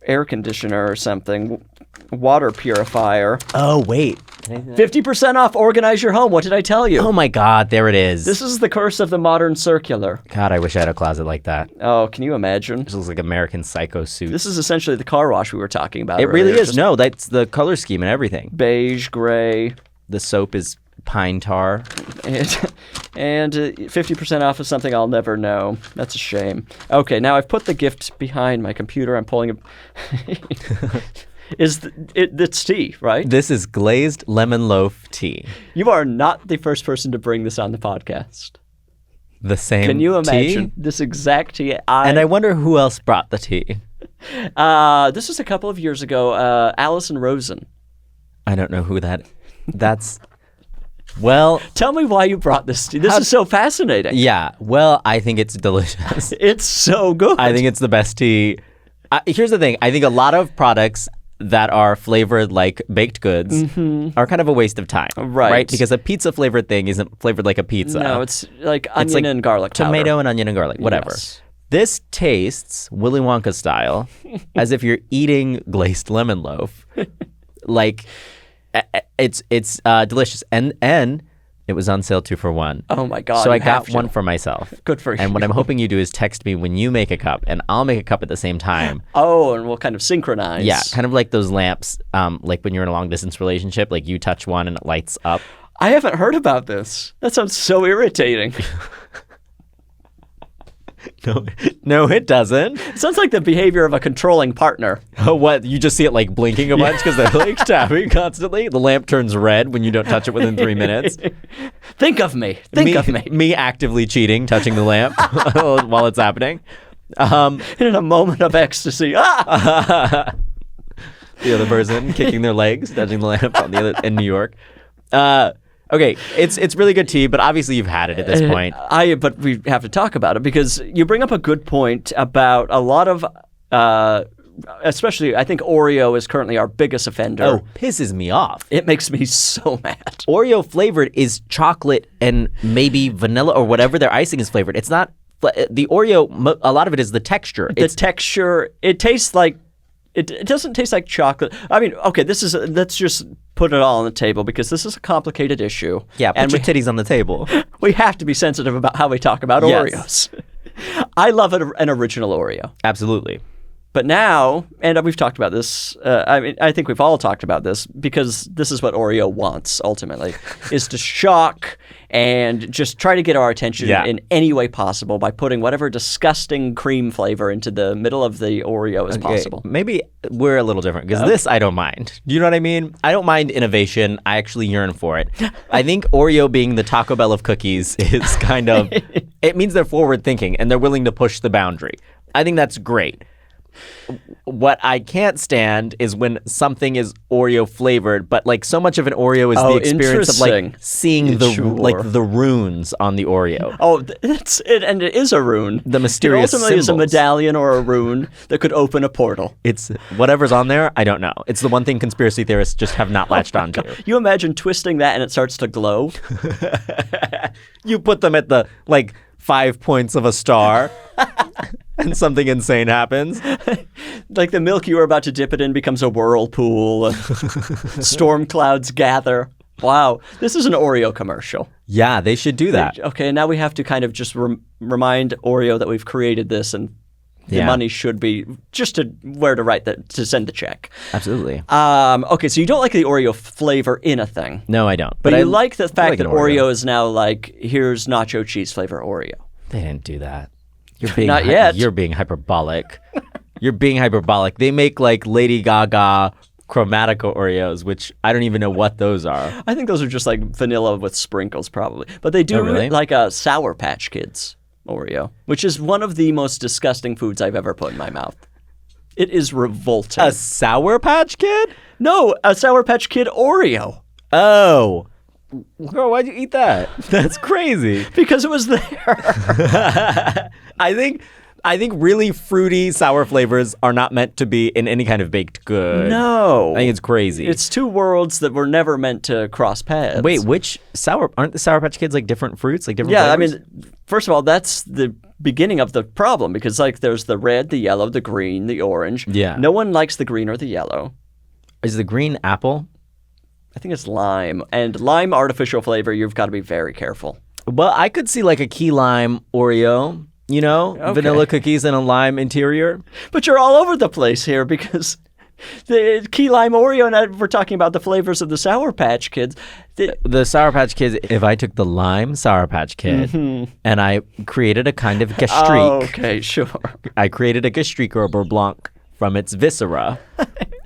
air conditioner or something. Water purifier. Oh, wait. 50% off. Organize your home. What did I tell you? Oh my God, there it is. This is the curse of the modern circular. God, I wish I had a closet like that. Oh, can you imagine? This looks like American Psycho suit. This is essentially the car wash we were talking about. It really earlier. is. Just No, that's the color scheme and everything. beige, gray, The soap is pine tar. and 50% off of something I'll never know. That's a shame. Okay, now I've put the gift behind my computer. I'm pulling it. It's tea, right? This is glazed lemon loaf tea. You are not the first person to bring this on the podcast. the same Can you tea? imagine this exact tea? And I wonder who else brought the tea. This was a couple of years ago. Allison Rosen. I don't know who that's. Well, tell me why you brought this tea. This is so fascinating. Yeah. Well, I think it's delicious. It's so good. I think it's the best tea. Here's the thing. I think a lot of products that are flavored like baked goods are kind of a waste of time. Right. Because a pizza flavored thing isn't flavored like a pizza. No, it's like onion and garlic powder. Tomato and onion and garlic, whatever. Yes. This tastes Willy Wonka style, as if you're eating glazed lemon loaf. Like, it's delicious. And it was on sale 2 for $1. Oh my God. So I got one for myself. Good for you. And what I'm hoping you do is text me when you make a cup, and I'll make a cup at the same time. Oh, and we'll kind of synchronize. Yeah, kind of like those lamps, like when you're in a long distance relationship, like you touch one and it lights up. I haven't heard about this. That sounds so irritating. No, it doesn't. It sounds like the behavior of a controlling partner. Oh, what? You just see it like blinking a bunch because they're like tapping constantly? The lamp turns red when you don't touch it within 3 minutes. Think of me. Think of me. Me actively cheating, touching the lamp while it's happening. In a moment of ecstasy. The other person kicking their legs, touching the lamp on the other in New York. Okay, it's really good tea, but obviously you've had it at this point. But we have to talk about it because you bring up a good point about a lot of, especially I think Oreo is currently our biggest offender. Oh, pisses me off. It makes me so mad. Oreo flavored is chocolate and maybe vanilla or whatever their icing is flavored. It's not, the Oreo, a lot of it is the texture. The texture, it tastes like, it doesn't taste like chocolate. I mean, okay, let's just put it all on the table because this is a complicated issue. Yeah, put your titties on the table. We have to be sensitive about how we talk about Oreos. I love an original Oreo. Absolutely. But now, and we've talked about this, I think we've all talked about this because this is what Oreo wants, ultimately, is to shock and just try to get our attention in any way possible by putting whatever disgusting cream flavor into the middle of the Oreo as possible. Maybe we're a little different because this I don't mind. Do you know what I mean? I don't mind innovation. I actually yearn for it. I think Oreo being the Taco Bell of cookies is kind of, it means they're forward thinking and they're willing to push the boundary. I think that's great. What I can't stand is when something is Oreo flavored, but like so much of an Oreo is the experience of like seeing the runes on the Oreo. Oh, it's it, and it is a rune. The mysterious symbols. It ultimately is a medallion or a rune that could open a portal. It's whatever's on there. I don't know. It's the one thing conspiracy theorists just have not latched onto. You imagine twisting that and it starts to glow. You put them at the 5 points of a star. And something insane happens. Like the milk you were about to dip it in becomes a whirlpool. Storm clouds gather. Wow. This is an Oreo commercial. Yeah, they should do that. Okay, now we have to kind of just remind Oreo that we've created this and the money should be just to where to write to send the check. Absolutely. Okay, so you don't like the Oreo flavor in a thing. No, I don't. But I like the fact that Oreo is now here's nacho cheese flavor Oreo. They didn't do that. You're being Not yet. You're being hyperbolic. You're being hyperbolic. They make Lady Gaga Chromatica Oreos, which I don't even know what those are. I think those are just vanilla with sprinkles probably. But they do like a Sour Patch Kids Oreo, which is one of the most disgusting foods I've ever put in my mouth. It is revolting. A Sour Patch Kid? No, a Sour Patch Kid Oreo. Oh. Girl, why'd you eat that? That's crazy. Because it was there. I think really fruity sour flavors are not meant to be in any kind of baked good. No. I think it's crazy. It's two worlds that were never meant to cross paths. Wait, aren't the Sour Patch Kids different fruits? Different flavors? I mean, first of all, that's the beginning of the problem because there's the red, the yellow, the green, the orange. Yeah. No one likes the green or the yellow. Is the green apple? I think it's lime. And lime artificial flavor, you've got to be very careful. Well, I could see a key lime Oreo, vanilla cookies and a lime interior. But you're all over the place here because the key lime Oreo, and we're talking about the flavors of the Sour Patch Kids. The Sour Patch Kids, if I took the lime Sour Patch Kid and I created a kind of gastrique. Oh, okay, sure. I created a gastrique or a beurre blanc from its viscera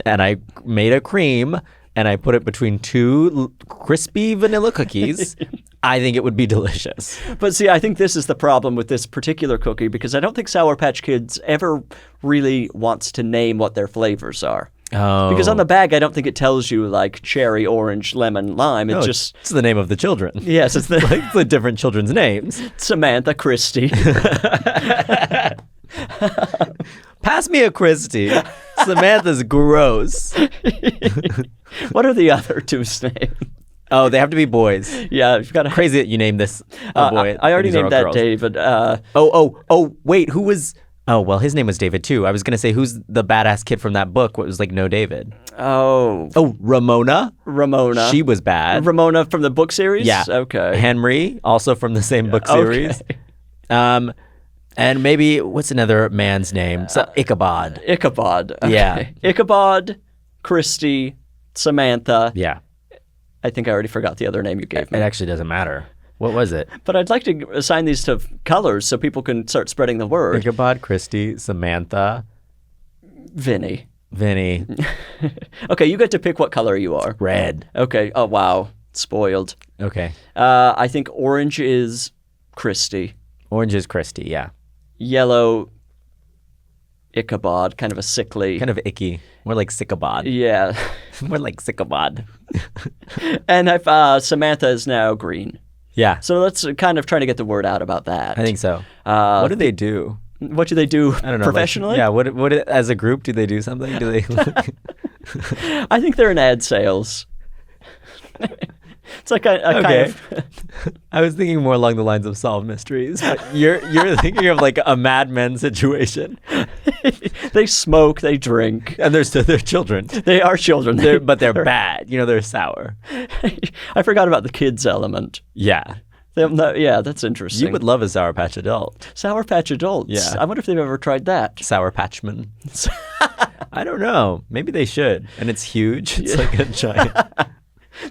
and I made a cream and I put it between two crispy vanilla cookies. I think it would be delicious. But see, I think this is the problem with this particular cookie because I don't think Sour Patch Kids ever really wants to name what their flavors are. Oh. Because on the bag, I don't think it tells you like cherry, orange, lemon, lime. It's the name of the children. Yes, it's like the different children's names. Samantha, Christy. Pass me a Christy. Samantha's gross. What are the other two's names? Oh, they have to be boys. Yeah, you've got to. Crazy that you named this a boy. I already These are all named that girls. David. Wait, who was... Oh, well, his name was David, too. I was going to say, who's the badass kid from that book? What was like, no David? Oh, Ramona. Ramona. She was bad. Ramona from the book series? Yeah. Okay. Henry, also from the same book series. Okay. And maybe, what's another man's name? Ichabod. Ichabod. Okay. Yeah. Ichabod, Christy, Samantha. Yeah. I think I already forgot the other name you gave It me. actually doesn't matter. What was it? But I'd like to assign these to colors so people can start spreading the word. Ichabod, Christy, Samantha, Vinny. Vinny. Okay, you get to pick what color you are. Red. Okay. Oh, wow. Spoiled. Okay. I think orange is Christy. Orange is Christy, yeah. Yellow, Ichabod, kind of a sickly. Kind of icky. More like Sycabod. Yeah. More like Sycabod. And if Samantha is now green. Yeah. So let's kind of try to get the word out about that. I think so. What do they do? What do they do I don't know. professionally? What as a group, do they do something? Do they? I think they're in ad sales. It's like a kind of... I was thinking more along the lines of solve mysteries, but you're thinking of like a Mad Men situation. They smoke, they drink. And they're children. They are children. But they're bad. They're sour. I forgot about the kids element. Yeah. Yeah, that's interesting. You would love a Sour Patch adult. Sour Patch adults. Yeah. I wonder if they've ever tried that. Sour Patchman. I don't know. Maybe they should. And it's huge. It's like a giant...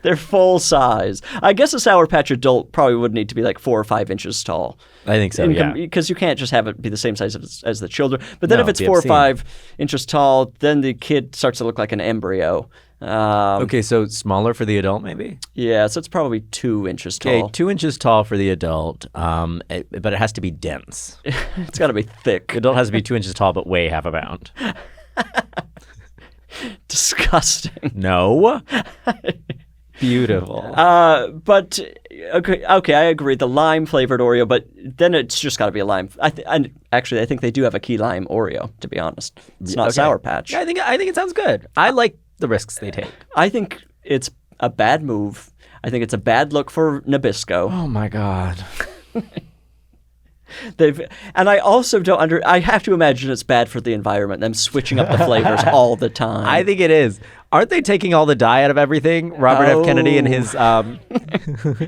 They're full size. I guess a Sour Patch adult probably would need to be like 4 or 5 inches tall. I think so, yeah. Because you can't just have it be the same size as the children. But then No, if it's it'd be 4 or obscene. 5 inches tall, then the kid starts to look like an embryo. Okay, so smaller for the adult, maybe? Yeah, so it's probably 2 inches Okay, tall. 2 inches tall for the adult, but it has to be dense. It's got to be thick. The adult has to be 2 inches tall, but weigh half a pound. Disgusting. No. Beautiful. But okay, I agree. The lime flavored Oreo, but then it's just got to be a lime. I think they do have a key lime Oreo. To be honest, it's not Okay. Sour Patch. I think it sounds good. I like the risks they take. I think it's a bad move. I think it's a bad look for Nabisco. Oh my god. And I also don't I have to imagine it's bad for the environment, them switching up the flavors all the time. I think it is. Aren't they taking all the dye out of everything? Robert F. Kennedy and his and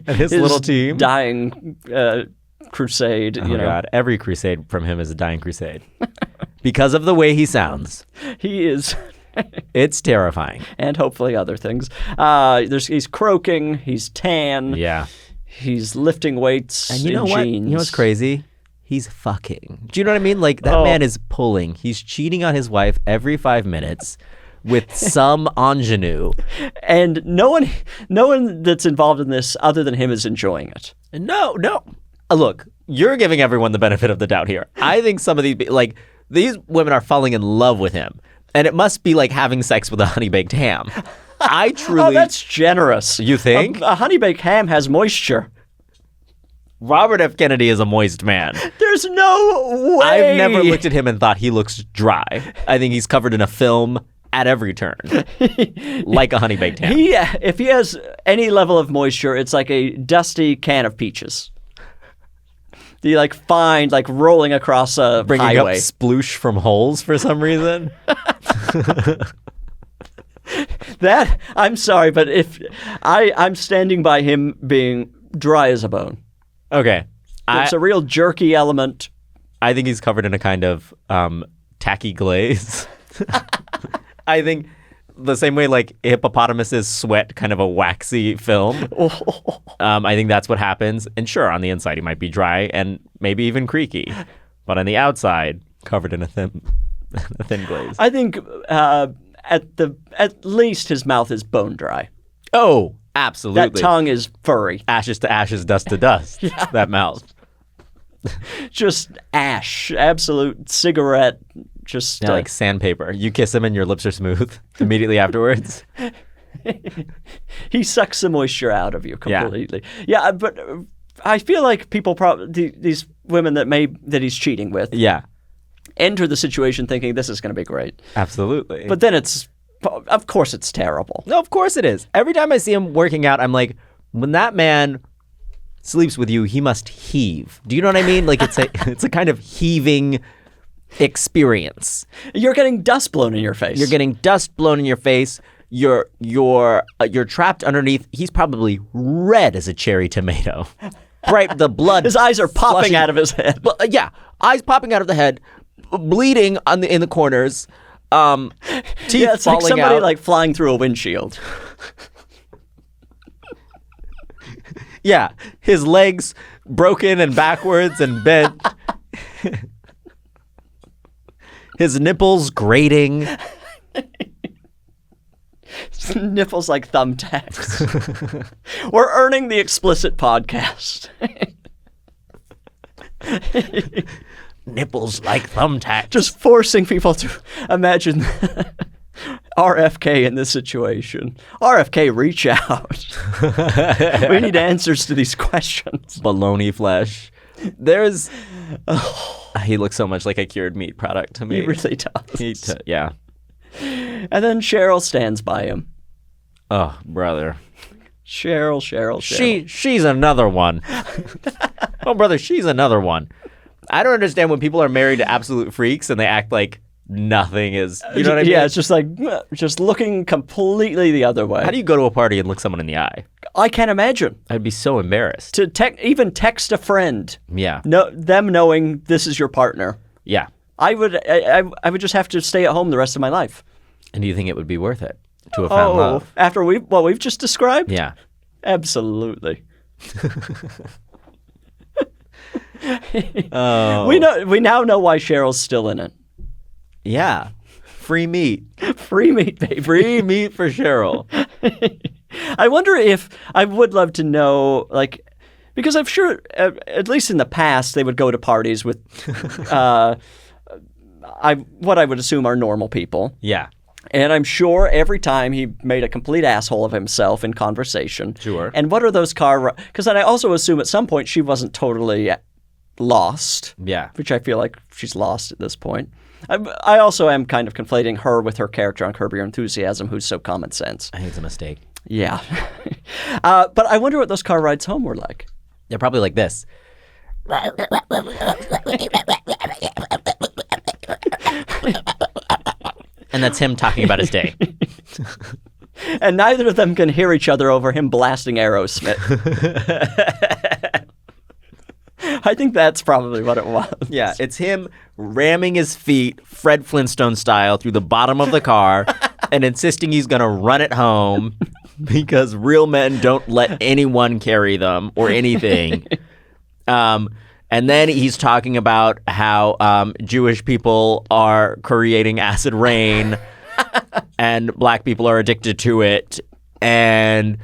his little team. Dying crusade. Oh my god! Every crusade from him is a dying crusade because of the way he sounds. He is. It's terrifying. And hopefully other things. He's croaking. He's tan. Yeah. He's lifting weights. And you know in what? jeans. You know what's crazy? He's fucking. Do you know what I mean? Like that man is pulling. He's cheating on his wife every 5 minutes with some ingenue. And no one that's involved in this other than him is enjoying it. No. Look, you're giving everyone the benefit of the doubt here. I think some of these women are falling in love with him. And it must be like having sex with a honey baked ham. I truly. Oh, that's generous. You think? A honey baked ham has moisture. Robert F. Kennedy is a moist man. There's no way. I've never looked at him and thought he looks dry. I think he's covered in a film at every turn, like a honey baked ham. If he has any level of moisture, it's like a dusty can of peaches. You find rolling across a Bringing highway. up sploosh from holes for some reason. That I'm sorry, but if I'm standing by him being dry as a bone. Okay. It's a real jerky element. I think he's covered in a kind of tacky glaze. I think the same way hippopotamuses sweat kind of a waxy film. I think that's what happens. And sure, on the inside he might be dry and maybe even creaky. But on the outside, covered in a thin glaze. I think at least his mouth is bone dry. Oh, Absolutely. That tongue is furry. Ashes to ashes, dust to dust. That mouth. Just ash. Absolute cigarette. Just Yeah, like sandpaper. You kiss him and your lips are smooth immediately afterwards. He sucks the moisture out of you completely. Yeah, but I feel like people probably these women that he's cheating with. Yeah. Enter the situation thinking this is going to be great. Absolutely. But then of course it's terrible. No, of course it is. Every time I see him working out, I'm like, when that man sleeps with you, he must heave. Do you know what I mean? Like it's a kind of heaving experience. You're getting dust blown in your face. You're getting dust blown in your face. You're trapped underneath. He's probably red as a cherry tomato. Right, the blood. His eyes are popping flushing out of his head. Yeah, eyes popping out of the head, bleeding in the corners. Teeth it's like falling somebody out. like flying through a windshield. Yeah, his legs broken and backwards and bent. His nipples grating. Nipples like thumbtacks. We're earning the explicit podcast. Nipples like thumbtacks. Just forcing people to imagine RFK in this situation. RFK, reach out. We need answers to these questions. Baloney flesh. There's... he looks so much like a cured meat product to me. He really does. Yeah. And then Cheryl stands by him. Oh, brother. Cheryl. She's another one. Oh, brother, she's another one. I don't understand when people are married to absolute freaks and they act like nothing is, you know what I mean? Yeah, it's just like, just looking completely the other way. How do you go to a party and look someone in the eye? I can't imagine. I'd be so embarrassed. To even text a friend. Yeah. Them knowing this is your partner. Yeah. I would just have to stay at home the rest of my life. And do you think it would be worth it to have found love? After what we've just described? Yeah. Absolutely. Oh. We now know why Cheryl's still in it. Yeah. Free meat. Free meat, baby. Free meat for Cheryl. I wonder if I would love to know, like, because I'm sure, at least in the past, they would go to parties with what I would assume are normal people. Yeah. And I'm sure every time he made a complete asshole of himself in conversation. Sure. And what are those because then I also assume at some point she wasn't totally lost. Yeah. Which I feel like she's lost at this point. I also am kind of conflating her with her character on Curb Your Enthusiasm, who's so common sense. I think it's a mistake. Yeah. But I wonder what those car rides home were like. They're probably like this. And that's him talking about his day. And neither of them can hear each other over him blasting Aerosmith. I think that's probably what it was. Yeah, it's him ramming his feet, Fred Flintstone style, through the bottom of the car and insisting he's going to run it home because real men don't let anyone carry them or anything. And then he's talking about how Jewish people are creating acid rain and black people are addicted to it. And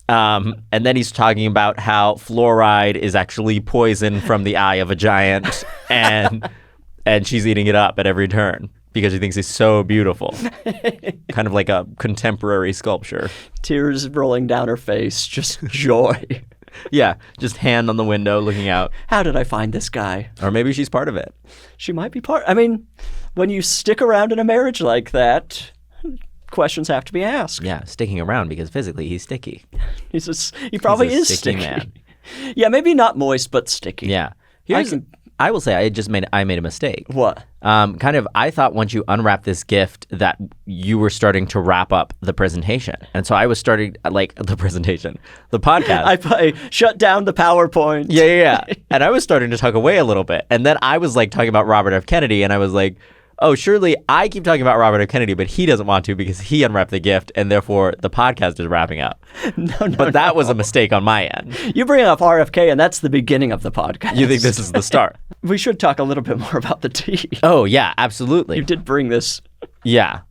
then he's talking about how fluoride is actually poison from the eye of a giant, and she's eating it up at every turn because she thinks he's so beautiful. Kind of like a contemporary sculpture. Tears rolling down her face, just joy. Yeah, just hand on the window looking out. How did I find this guy? Or maybe she's part of it. She might be part. I mean, when you stick around in a marriage like that, questions have to be asked. Yeah, sticking around because physically he's sticky. He probably is sticky sticky. man. Yeah, maybe not moist, but sticky. Yeah. I will say I made a mistake. What? I thought once you unwrap this gift that you were starting to wrap up the presentation. And so I was starting, like, the podcast. I shut down the PowerPoint. Yeah. And I was starting to talk away a little bit. And then I was, like, talking about Robert F. Kennedy, and I was like, oh, surely I keep talking about Robert F. Kennedy, but he doesn't want to because he unwrapped the gift, and therefore the podcast is wrapping up. But that was a mistake on my end. You bring up RFK, and that's the beginning of the podcast. You think this is the start? We should talk a little bit more about the tea. Oh, yeah, absolutely. You did bring this. Yeah.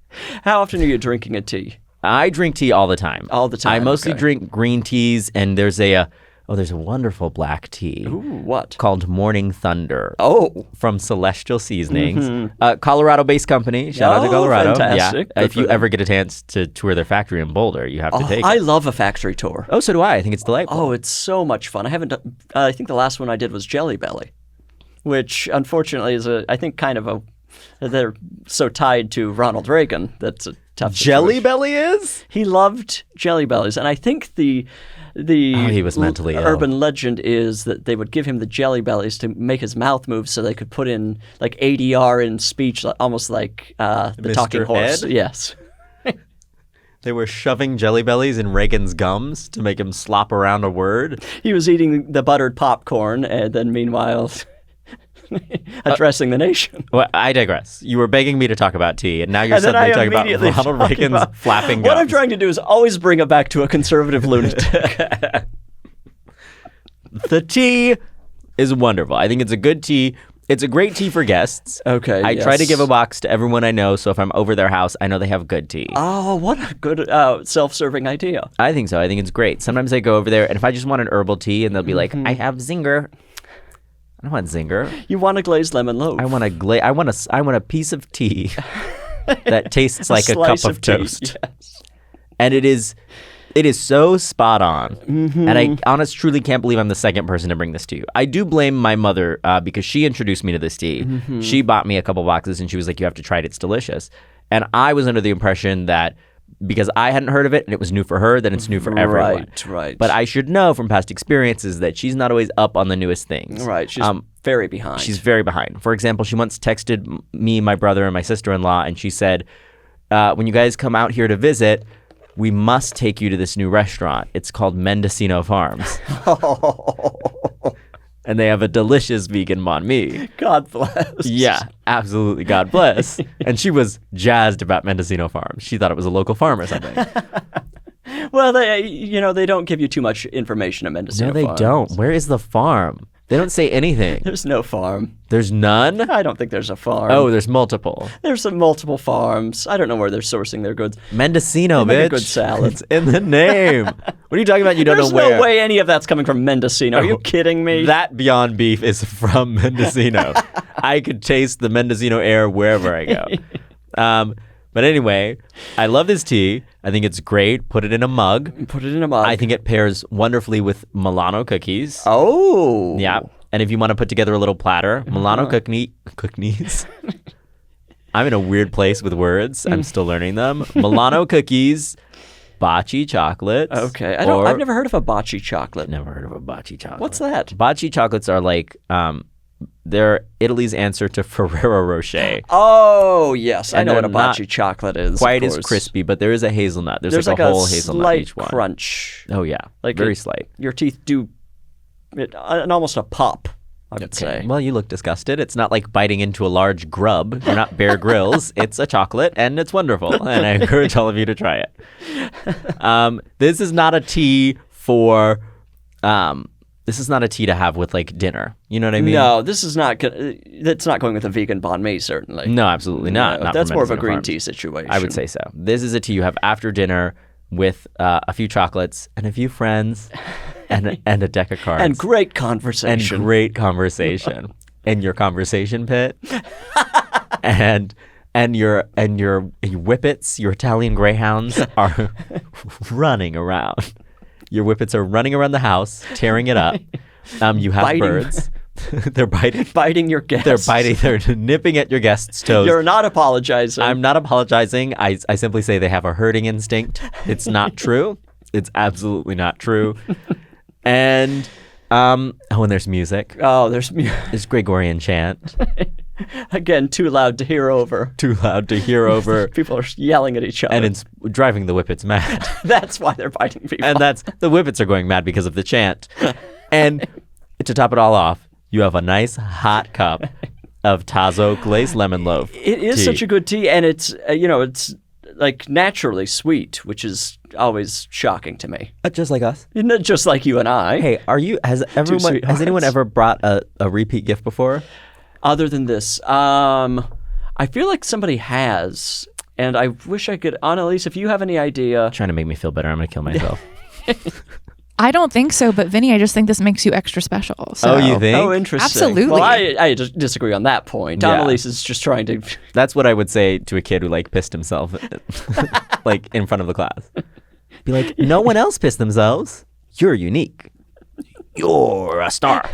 How often are you drinking a tea? I drink tea all the time. All the time, I mostly okay. drink green teas, and there's a wonderful black tea Ooh, what? called Morning Thunder. Oh, From Celestial Seasonings, Colorado-based company. Shout out to Oh, Colorado. fantastic. Yeah. Good If for you them. ever get a chance to tour their factory in Boulder, you have to take I it. love a factory tour. Oh, so do I. I think it's delightful. Oh, it's so much fun. I haven't done, I think the last one I did was Jelly Belly, which unfortunately is I think kind of they're so tied to Ronald Reagan that's a tough Jelly situation. Belly is? He loved Jelly Bellies, and I think the he was mentally ill. urban legend is that they would give him the Jelly Bellies to make his mouth move so they could put in like ADR in speech, almost like the Mr. talking horse. Ed? Yes. They were shoving Jelly Bellies in Reagan's gums to make him slop around a word. He was eating the buttered popcorn, and then meanwhile addressing the nation. Well, I digress. You were begging me to talk about tea, and now you're And then I suddenly talking about immediately Ronald talk Reagan's about- flapping gums. What I'm trying to do is always bring it back to a conservative lunatic. The tea is wonderful. I think it's a good tea. It's a great tea for guests. Okay, I try to yes. give a box to everyone I know, so if I'm over their house, I know they have good tea. Oh, what a good self-serving idea. I think so. I think it's great. Sometimes I go over there, and if I just want an herbal tea, and they'll be Mm-hmm. like, "I have Zinger." I don't want Zinger. You want a glazed lemon loaf. I want a piece of tea that tastes like a cup slice of tea, toast. yes. And it is so spot on. Mm-hmm. And I truly can't believe I'm the second person to bring this to you. I do blame my mother because she introduced me to this tea. Mm-hmm. She bought me a couple boxes and she was like, "You have to try it. It's delicious." And I was under the impression that because I hadn't heard of it and it was new for her, then it's new for everyone. Right. But I should know from past experiences that she's not always up on the newest things. Right. She's very behind. She's very behind. For example, she once texted me, my brother, and my sister-in-law, and she said, when you guys come out here to visit, we must take you to this new restaurant. It's called Mendocino Farms. And they have a delicious vegan banh mi. God bless. Yeah, absolutely. God bless. And she was jazzed about Mendocino Farms. She thought it was a local farm or something. Well, they don't give you too much information at Mendocino No, they Farms. don't. Where is the farm? They don't say anything. There's no farm. There's none? I don't think there's a farm. Oh, there's multiple. There's some multiple farms. I don't know where they're sourcing their goods. Mendocino, They bitch. make a good salad. It's in the name. What are you talking about? You don't There's know where? no way any of that's coming from Mendocino. Are you kidding me? That Beyond Beef is from Mendocino. I could taste the Mendocino air wherever I go. But anyway, I love this tea. I think it's great. Put it in a mug. Put it in a mug. I think it pairs wonderfully with Milano cookies. Oh. Yeah. And if you want to put together a little platter, Milano cookies. I'm in a weird place with words. I'm still learning them. Milano cookies, bocce chocolates. Okay. I've never heard of a bocce chocolate. Never heard of a bocce chocolate. What's that? Bocce chocolates are like they're Italy's answer to Ferrero Rocher. Oh, yes. I And know what a they're not bocce chocolate is. Quite of as course. crispy, but there is a hazelnut. There's Like a whole hazelnut in slight each one. crunch. Oh yeah, Like very it- slight. Your teeth do and almost a pop, I would say. Well, you look disgusted. It's not like biting into a large grub. You're not Bear Grylls. It's a chocolate, and it's wonderful. And I encourage all of you to try it. This is not a tea for. This is not a tea to have with like dinner. You know what I mean? No, this is not. That's not going with a vegan banh mi, certainly. No, absolutely not. No, Not that's from more of a Mendocino green Farms. tea situation. I would say so. This is a tea you have after dinner with a few chocolates and a few friends and a deck of cards. And great conversation. And great conversation. And your conversation pit. and your whippets, your Italian greyhounds are running around. Your whippets are running around the house, tearing it up. You have Biting. birds. They're biting. Biting your guests. They're nipping at your guests' toes. You're not apologizing. I'm not apologizing. I simply say they have a herding instinct. It's not true. It's absolutely not true. And and there's music. Oh, there's There's Gregorian chant. again too loud to hear over. Too loud to hear over. People are yelling at each other. And it's driving the whippets mad. That's why they're biting people. And the whippets are going mad because of the chant. And to top it all off, you have a nice hot cup of Tazo glazed lemon loaf. It is tea. such a good tea, and it's it's like naturally sweet, which is always shocking to me. Just like us. Not just like you and I. Hey, has sweethearts. anyone ever brought a repeat gift before? Other than this, I feel like somebody has. And I wish I could, Annalise, if you have any idea. Trying to make me feel better. I'm going to kill myself. I don't think so, but Vinny, I just think this makes you extra special. So. Oh, you think? Oh, interesting. Absolutely. Well, I just disagree on that point. Yeah. Annalise is just trying to. That's what I would say to a kid who like pissed himself like in front of the class. Be like, no one else pissed themselves. You're unique. You're a star.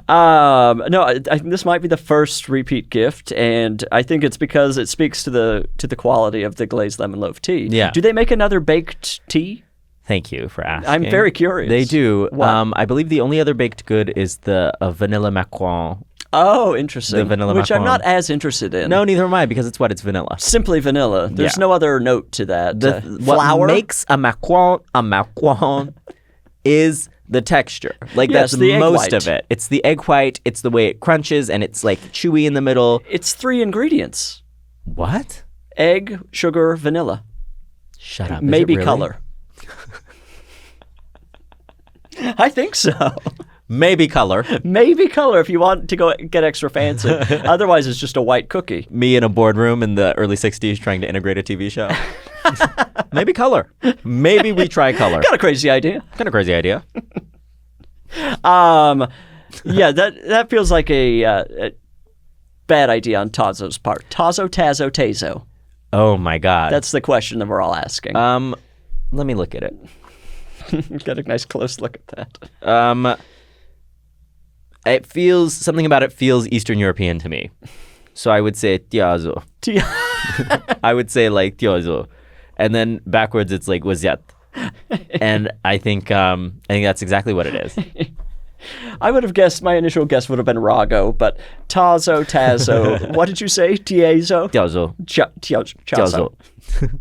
No, I think this might be the first repeat gift, and I think it's because it speaks to the quality of the glazed lemon loaf tea. Yeah. Do they make another baked tea? Thank you for asking. I'm very curious. They do. What? I believe the only other baked good is the vanilla macaron. Oh, interesting. The vanilla which I'm macaron. not as interested in. No, neither am I, because it's vanilla. Simply vanilla. There's Yeah. no other note to that. What Flour makes a macaron is the texture. Like Yes, that's the egg most white. of it. It's the egg white. It's the way it crunches, and it's like chewy in the middle. It's 3 ingredients: What? egg, sugar, vanilla, Shut up. Is it maybe really? color. I think so. Maybe color. Maybe color if you want to go get extra fancy. Otherwise, it's just a white cookie. Me in a boardroom in the early 60s trying to integrate a TV show. Maybe color. Maybe we try color. Got a crazy idea. Kind of crazy idea. Yeah, that feels like a bad idea on Tazo's part. Tazo, Tazo, Tazo. Oh my God. That's the question that we're all asking. Let me look at it. Got a nice close look at that. It feels, something about it feels Eastern European to me. So I would say tiazo. I would say like tiazo. And then backwards it's like waziat. And I think that's exactly what it is. I would have guessed, my initial guess would have been Rago, but Tazo, Tazo. What did you say? Tiezo? Tiazo. Chazo. Tiazo.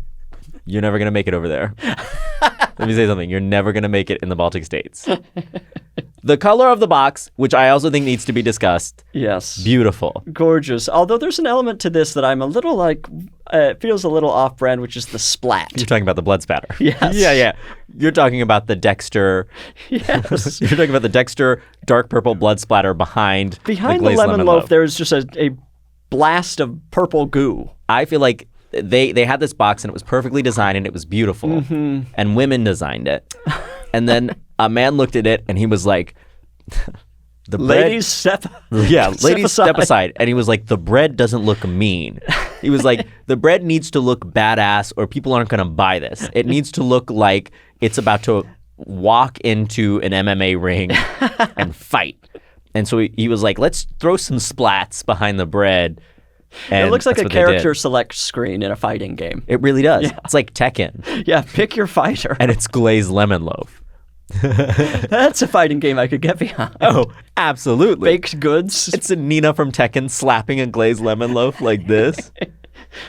You're never going to make it over there. Let me say something. You're never going to make it in the Baltic states. The color of the box, which I also think needs to be discussed. Yes. Beautiful. Gorgeous. Although there's an element to this that I'm a little like, it feels a little off-brand, which is the splat. You're talking about the blood spatter. Yes. Yeah. You're talking about the Dexter. Yes. You're talking about the Dexter dark purple blood splatter behind the Behind the glazed lemon loaf, there's just a blast of purple goo. I feel like they had this box and it was perfectly designed and it was beautiful. Mm-hmm. And women designed it. And then a man looked at it and he was like, the bread, Ladies, step ladies step aside. And he was like, the bread doesn't look mean. He was like, the bread needs to look badass or people aren't going to buy this. It needs to look like it's about to walk into an MMA ring and fight. And so he was like, let's throw some splats behind the bread. And It looks like that's a what they did. character select screen in a fighting game. It really does. Yeah. It's like Tekken. Yeah, pick your fighter. And it's glazed lemon loaf. That's a fighting game I could get behind. Oh, absolutely. Baked goods. It's a Nina from Tekken slapping a glazed lemon loaf like this.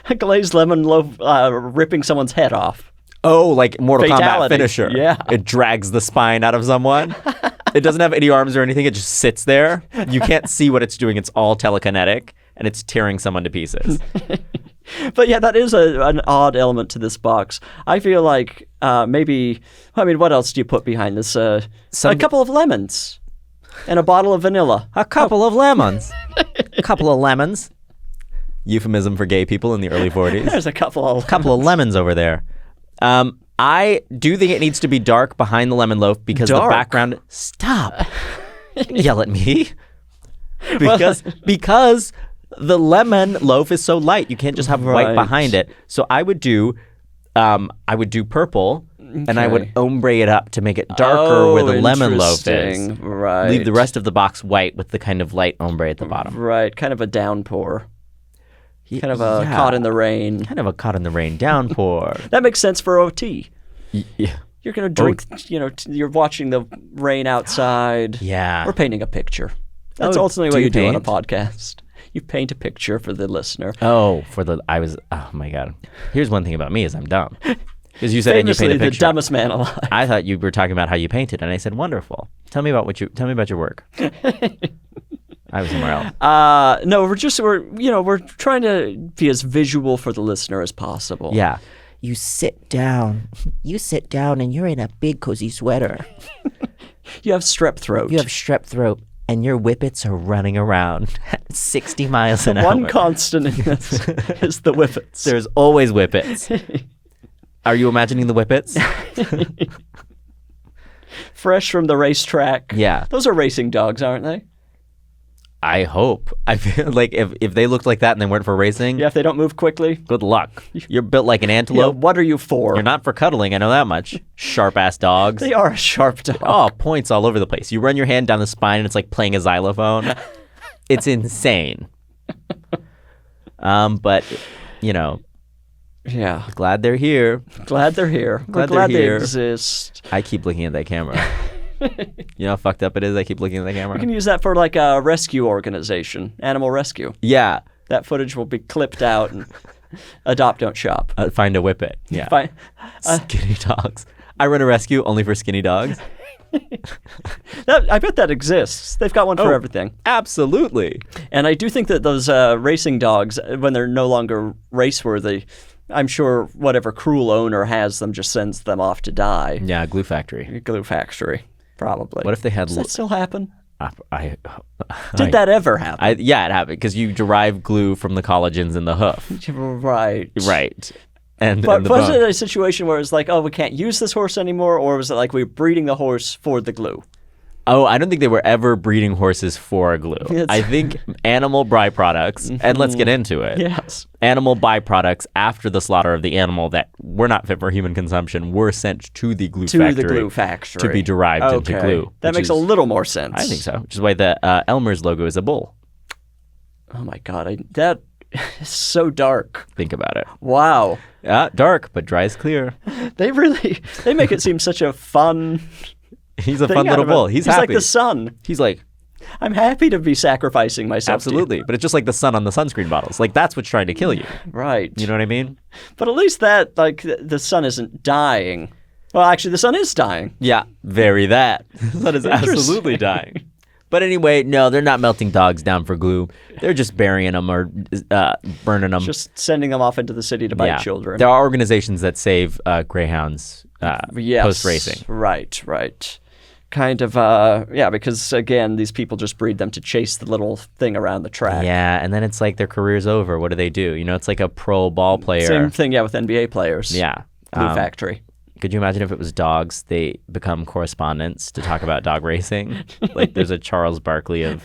A glazed lemon loaf ripping someone's head off. Oh, like Mortal Kombat Fatality. finisher. Yeah. It drags the spine out of someone. It doesn't have any arms or anything. It just sits there. You can't see what it's doing. It's all telekinetic. And it's tearing someone to pieces. But yeah, that is an odd element to this box. I feel like maybe, I mean, what else do you put behind this? A couple of lemons and a bottle of vanilla. A couple of lemons. A couple of lemons. Euphemism for gay people in the early 40s. There's a couple of Couple of lemons over there. I do think it needs to be dark behind the lemon loaf because Dark? the background... Stop. Yell at me. Because the lemon loaf is so light. You can't just have white Right. behind it. So I would do purple and I would ombre it up to make it darker where the lemon loaf is. Interesting. Right. Leave the rest of the box white with the kind of light ombre at the bottom. Right, kind of a downpour. Kind of a Yeah. caught in the rain. Kind of a caught in the rain downpour. That makes sense for OT. Yeah. You're going to drink, you're watching the rain outside. Yeah. Or painting a picture. That's Oh, ultimately do what you you do on a paint? podcast. You paint a picture for the listener. Oh, oh my God. Here's one thing about me is I'm dumb. Because you said and you Famously, paint a the picture. dumbest man alive. I thought you were talking about how you painted, and I said, wonderful. Tell me about your work. I was somewhere else. No, we're trying to be as visual for the listener as possible. Yeah. You sit down. You sit down and you're in a big cozy sweater. You have strep throat. You have strep throat. and your whippets are running around at 60 miles an hour. One constant in this is the whippets. There's always whippets. Are you imagining the whippets? Fresh from the racetrack. Yeah. Those are racing dogs, aren't they? I hope. I feel like if they looked like that and they weren't for racing, Yeah, if they don't move quickly. good luck. You're built like an Yeah, antelope. what are you for? You're not for cuddling, I know that much. Sharp-ass dogs. They are a sharp dog. Oh, points all over the place. You run your hand down the spine and it's like playing a xylophone. It's insane. But, you know, Yeah. glad they're here. Glad they're here. We're Glad they're glad they here. exist. I keep looking at that camera. You know how fucked up it is? I keep looking at the camera. We can use that for like a rescue organization, animal rescue. Yeah. That footage will be clipped out and adopt, don't shop. Find a whippet. Yeah. Fine. Skinny dogs. I run a rescue only for skinny dogs. I bet that exists. They've got one for Oh. everything. Absolutely. And I do think that those racing dogs, when they're no longer race-worthy, I'm sure whatever cruel owner has them just sends them off to die. Yeah, glue factory. Glue factory, probably. What if they had... Does that still happen? Did that ever happen? Yeah, it happened because you derive glue from the collagens in the hoof. Right. Right. And But and the was bone. it a situation where it's like, oh, we can't use this horse anymore? Or was it like we're breeding the horse for the glue? Oh, I don't think they were ever breeding horses for glue. It's- I think animal byproducts, and let's get into it. Yes. Animal byproducts after the slaughter of the animal that were not fit for human consumption were sent to the glue To factory. the glue factory. To be derived into glue. That which makes a is- little more sense. I think so. Which is why the Elmer's logo is a bull. Oh my God. That is so dark. Think about it. Wow. Dark, but dry as clear. They make it seem such a fun He's a thing fun out little of it. bull. He's like happy. the sun. He's like, I'm happy to be sacrificing myself to you. absolutely. But it's just like the sun on the sunscreen bottles. Like, that's what's trying to kill you. Right. You know what I mean? But at least that, like, the sun isn't dying. Well, actually, the sun is dying. Yeah, very that. That is absolutely dying. But anyway, no, they're not melting dogs down for glue. They're just burying them or burning them. Just sending them off into the city to bite children. There are organizations that save greyhounds Yes. post-racing. Right. Kind of, because, again, these people just breed them to chase the little thing around the track. Yeah, and then it's like their career's over. What do? You know, it's like a pro ball player. Same thing, with NBA players. Yeah. Glue factory. Could you imagine if it was dogs? They become correspondents to talk about dog racing. Like there's a Charles Barkley of...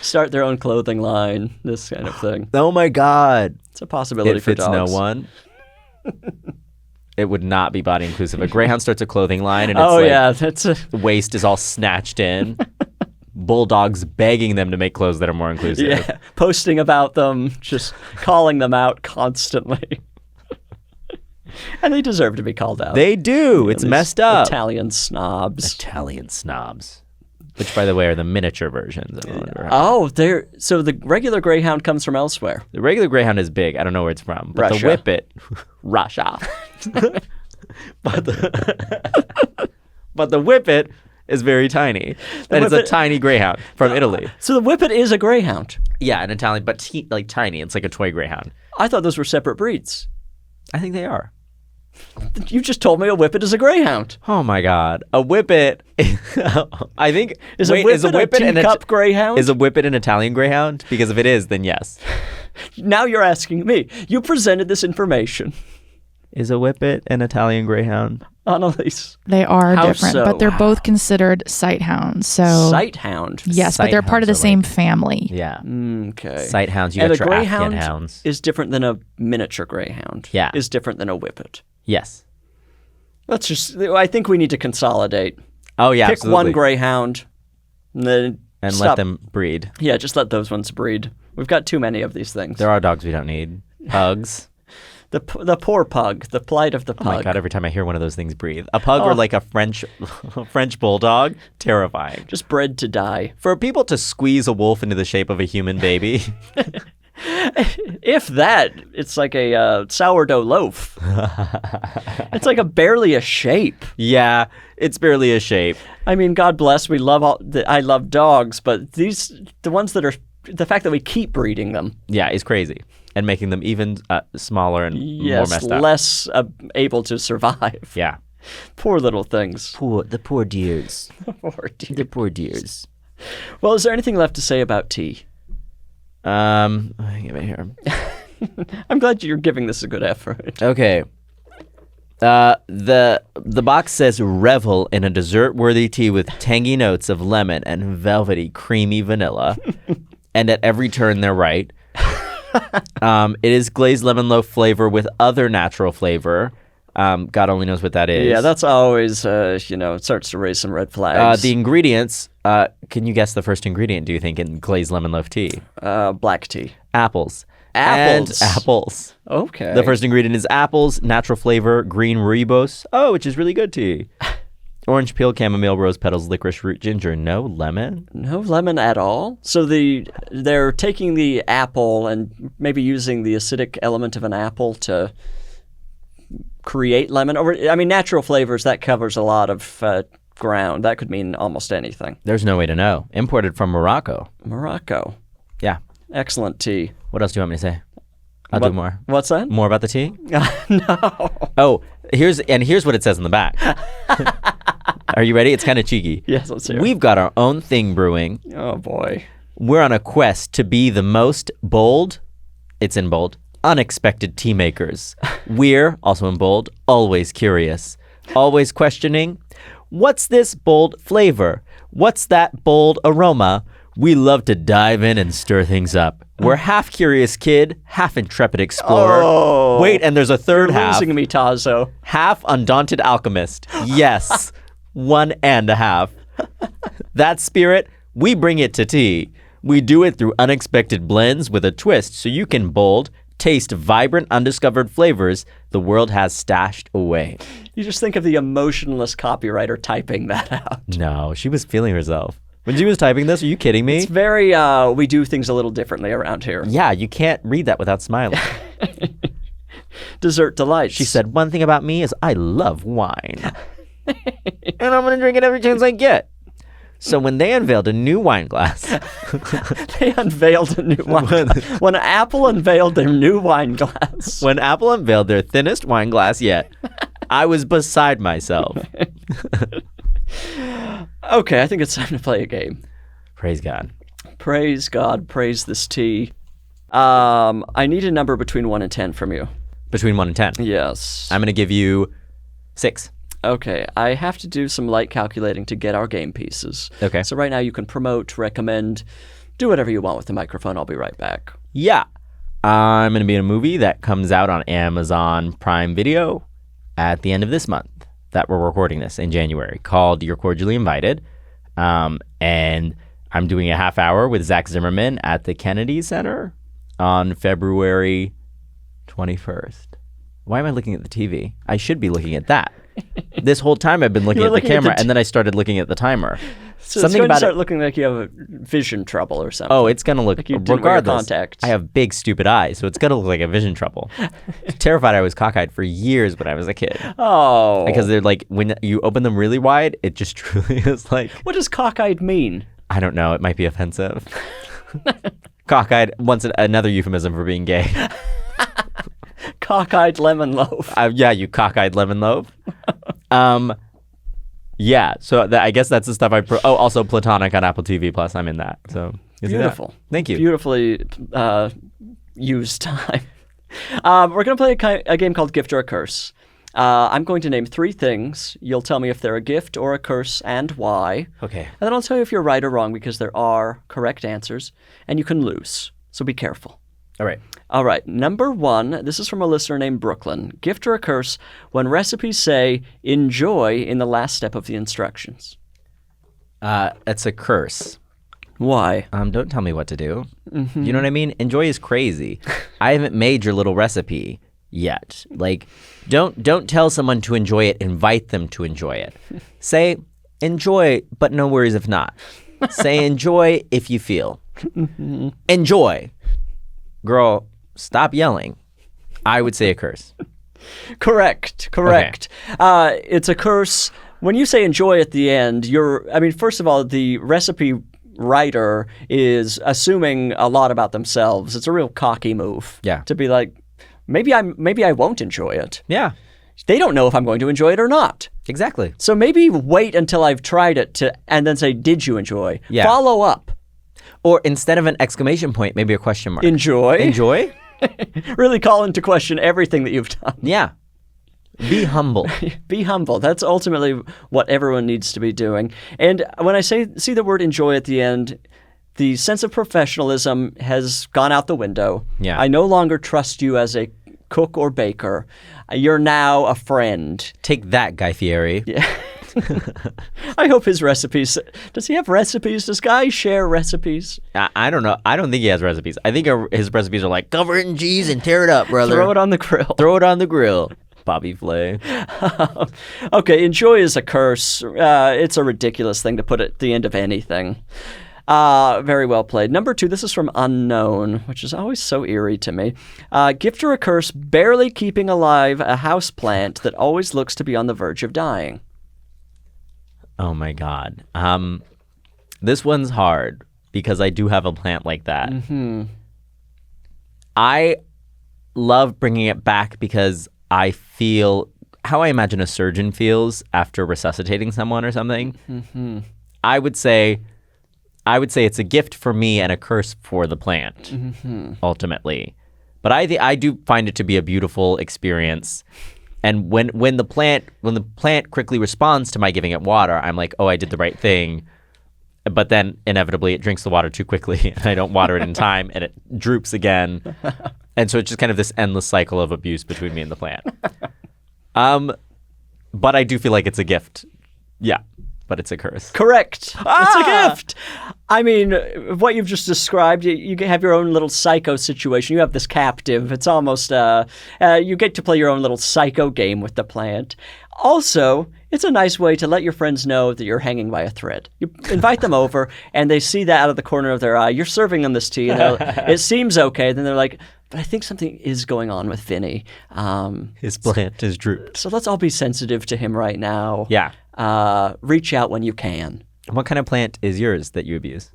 Start their own clothing line, this kind of thing. Oh my God. It's a possibility It for fits dogs. no one. It would not be body inclusive. A greyhound starts a clothing line and it's that's a... the waist is all snatched in. Bulldogs begging them to make clothes that are more inclusive. Yeah, posting about them, just calling them out constantly. And they deserve to be called out. They do. It's These messed up. Italian snobs. Italian snobs. Which, by the way, are the miniature versions. Oh, so the regular Greyhound comes from elsewhere. The regular greyhound is big. I don't know where it's from. But Russia. the whippet, Russia. but the whippet is very tiny. And it's a whippet- tiny greyhound from Italy. So the Whippet is a Greyhound. Yeah, an Italian, but like tiny. It's like a toy greyhound. I thought those were separate breeds. I think they are. You just told me a Whippet is a Greyhound. Oh my God, a whippet! I think Is a Whippet a teacup Greyhound? Is a whippet an Italian greyhound? Because if it is, then yes. Now you're asking me. You presented this information. Is a whippet an Italian greyhound? Annalise. They are How different, so? but they're both considered sighthounds. So Sighthound. yes, but they're part of the Sighthounds are same like- family. Yeah. Okay. Sight hounds. You And got a your Greyhound Afghan hounds. is different than a miniature Greyhound. Yeah. Is different than a Whippet. Yes. I think we need to consolidate. Oh yeah. Pick absolutely. one Greyhound and then and stop. let them breed. Yeah, just let those ones breed. We've got too many of these things. There are dogs we don't need. Pugs. The poor pug, the plight of the Oh pug. my God! Every time I hear one of those things breathe, a pug or Oh. like a French bulldog, terrifying. Just bred to die. For people to squeeze a wolf into the shape of a human baby, If that, it's like a sourdough loaf. It's like barely a shape. yeah, it's barely a shape. I mean, God bless, I love dogs, but the ones that are, the fact that we keep breeding them, Yeah, it's crazy, and making them even smaller and more yes, messed up. less able to survive. Yeah, Poor little things. The poor dears. Poor dear. The poor dears. Well, is there anything left to say about tea? Give it here. I'm glad you're giving this a good effort. Okay. The box says revel in a dessert-worthy tea with tangy notes of lemon and velvety, creamy vanilla. And at every turn, they're right. It is glazed lemon loaf flavor with other natural flavor. God only knows what that is. Yeah, that's always, it starts to raise some red flags. The ingredients, can you guess the first ingredient, do you think, in glazed lemon loaf tea? Black tea. Apples. Apples? And apples. Okay. The first ingredient is apples, natural flavor, green rooibos. Oh, which is really good tea. Orange peel, chamomile, rose petals, licorice root, ginger. No lemon? No lemon at all? So they're taking the apple and maybe using the acidic element of an apple to create lemon. Or, natural flavors, that covers a lot of ground. That could mean almost anything. There's no way to know. Imported from Morocco. Morocco. Yeah. Excellent tea. What else do you want me to say? I'll do more. What's that? More about the tea? No. Oh, here's what it says in the back. Are you ready? It's kind of cheeky. Yes, let's hear it. We've got our own thing brewing. Oh, boy. We're on a quest to be the most bold, it's in bold, unexpected tea makers. We're, also in bold, always curious, always questioning, what's this bold flavor? What's that bold aroma? We love to dive in and stir things up. We're half curious kid, half intrepid explorer. Oh. Wait, and there's a third half. Losing me, Tazo. Half undaunted alchemist. Yes, 1.5. That spirit, we bring it to tea. We do it through unexpected blends with a twist so you can bold, taste vibrant, undiscovered flavors the world has stashed away. You just think of the emotionless copywriter typing that out. No, she was feeling herself. When she was typing this, are you kidding me? It's very, we do things a little differently around here. Yeah, you can't read that without smiling. Dessert delights. She said, one thing about me is I love wine. And I'm going to drink it every chance I get. So when they unveiled a new wine glass. They unveiled a new wine glass. When Apple unveiled their new wine glass. When Apple unveiled their thinnest wine glass yet, I was beside myself. Okay, I think it's time to play a game. Praise God. Praise God. Praise this tea. I need a number between 1 and 10 from you. Between 1 and 10. Yes. I'm going to give you 6. Okay, I have to do some light calculating to get our game pieces. Okay. So right now you can promote, recommend, do whatever you want with the microphone. I'll be right back. Yeah. I'm going to be in a movie that comes out on Amazon Prime Video at the end of this month that we're recording this in January, called You're Cordially Invited. And I'm doing a half hour with Zach Zimmerman at the Kennedy Center on February 21st. Why am I looking at the TV? I should be looking at that. This whole time I've been looking at the camera, and then I started looking at the timer. So it's going to start looking like you have vision trouble or something. Oh, it's going to look, like you didn't wear regardless, contacts. I have big, stupid eyes, so it's going to look like a vision trouble. Terrified I was cockeyed for years when I was a kid. Oh. Because they're like, when you open them really wide, it just truly is like... What does cockeyed mean? I don't know. It might be offensive. Cockeyed, once another euphemism for being gay. Cockeyed lemon loaf. Yeah, you cockeyed lemon loaf. Yeah, so I guess that's the stuff also Platonic on Apple TV Plus. I'm in that. So beautiful. Thank you. Beautifully used time. We're going to play a game called Gift or a Curse. I'm going to name 3 things. You'll tell me if they're a gift or a curse and why. Okay. And then I'll tell you if you're right or wrong because there are correct answers and you can lose. So be careful. All right. All right. Number 1, this is from a listener named Brooklyn. Gift or a curse when recipes say enjoy in the last step of the instructions. It's a curse. Why? Don't tell me what to do. Mm-hmm. You know what I mean? Enjoy is crazy. I haven't made your little recipe yet. Like, don't tell someone to enjoy it. Invite them to enjoy it. Say enjoy, but no worries if not. Say enjoy if you feel. Mm-hmm. Enjoy. Girl, stop yelling. I would say a curse. Correct. Okay. It's a curse. When you say enjoy at the end, first of all, the recipe writer is assuming a lot about themselves. It's a real cocky move. Yeah. To be like, maybe I won't enjoy it. Yeah. they don't know if I'm going to enjoy it or not. Exactly. So maybe wait until I've tried it and then say, did you enjoy? Yeah. Follow up. Or instead of an exclamation point, maybe a question mark. Enjoy. Enjoy? Really call into question everything that you've done. Yeah. Be humble. Be humble. That's ultimately what everyone needs to be doing. And when I see the word enjoy at the end, the sense of professionalism has gone out the window. Yeah. I no longer trust you as a cook or baker. You're now a friend. Take that, Guy Fieri. Yeah. I hope his recipes. Does he have recipes? Does Guy share recipes? I don't know. I don't think he has recipes. I think his recipes are like, cover it in cheese and tear it up, brother. Throw it on the grill. Throw it on the grill. Bobby Flay. Okay, enjoy is a curse. It's a ridiculous thing to put at the end of anything. Very well played. Number 2, this is from Unknown, which is always so eerie to me. Gift or a curse, barely keeping alive a house plant that always looks to be on the verge of dying. Oh my God. This one's hard because I do have a plant like that. Mm-hmm. I love bringing it back because I feel how I imagine a surgeon feels after resuscitating someone or something. Mm-hmm. I would say it's a gift for me and a curse for the plant, ultimately. But I do find it to be a beautiful experience. And when the plant quickly responds to my giving it water, I'm like, oh, I did the right thing. But then inevitably it drinks the water too quickly, and I don't water it in time, and it droops again. And so it's just kind of this endless cycle of abuse between me and the plant. But I do feel like it's a gift. Yeah. But it's a curse. Correct. It's a gift. I mean, what you've just described, you have your own little psycho situation. You have this captive. It's almost, you get to play your own little psycho game with the plant. Also, it's a nice way to let your friends know that you're hanging by a thread. You invite them over, and they see that out of the corner of their eye. You're serving them this tea, and it seems okay. Then they're like, but I think something is going on with Vinny. His plant is drooped. So let's all be sensitive to him right now. Yeah. Reach out when you can. What kind of plant is yours that you abuse?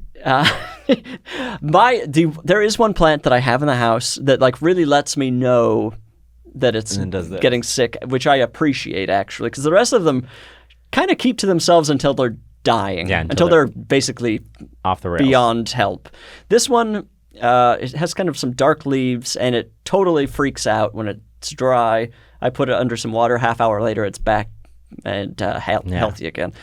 There is one plant that I have in the house that like really lets me know that it's getting sick, which I appreciate actually, because the rest of them kind of keep to themselves until they're dying, until they're basically off the rails, beyond help. This one, it has kind of some dark leaves, and it totally freaks out when it's dry. I put it under some water. Half hour later, it's back and healthy again.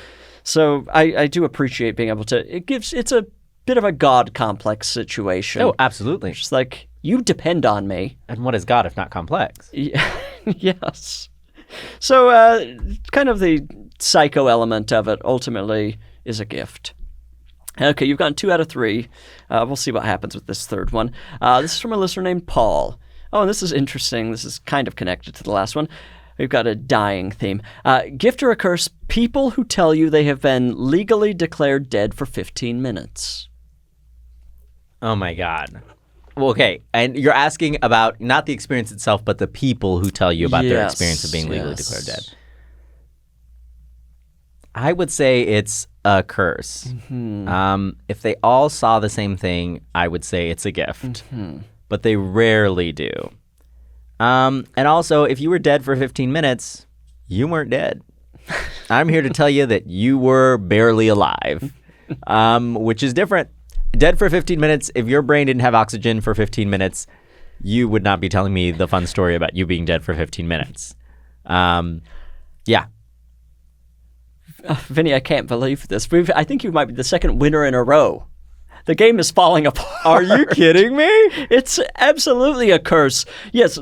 So I do appreciate being able to. It's a bit of a God complex situation. Oh, absolutely. It's just like, you depend on me. And what is God if not complex? Yes. So kind of the psycho element of it ultimately is a gift. Okay, you've gotten 2 out of 3. We'll see what happens with this third one. This is from a listener named Paul. Oh, and this is interesting. This is kind of connected to the last one. We've got a dying theme. Gift or a curse, people who tell you they have been legally declared dead for 15 minutes. Oh my God. Well, okay, and you're asking about not the experience itself, but the people who tell you about their experience of being legally declared dead. I would say it's a curse. Mm-hmm. If they all saw the same thing, I would say it's a gift. Mm-hmm. But they rarely do. And also, if you were dead for 15 minutes, you weren't dead. I'm here to tell you that you were barely alive, which is different. Dead for 15 minutes, if your brain didn't have oxygen for 15 minutes, you would not be telling me the fun story about you being dead for 15 minutes. Yeah. Vinny, I can't believe this. I think you might be the second winner in a row. The game is falling apart. Are you kidding me? It's absolutely a curse. Yes,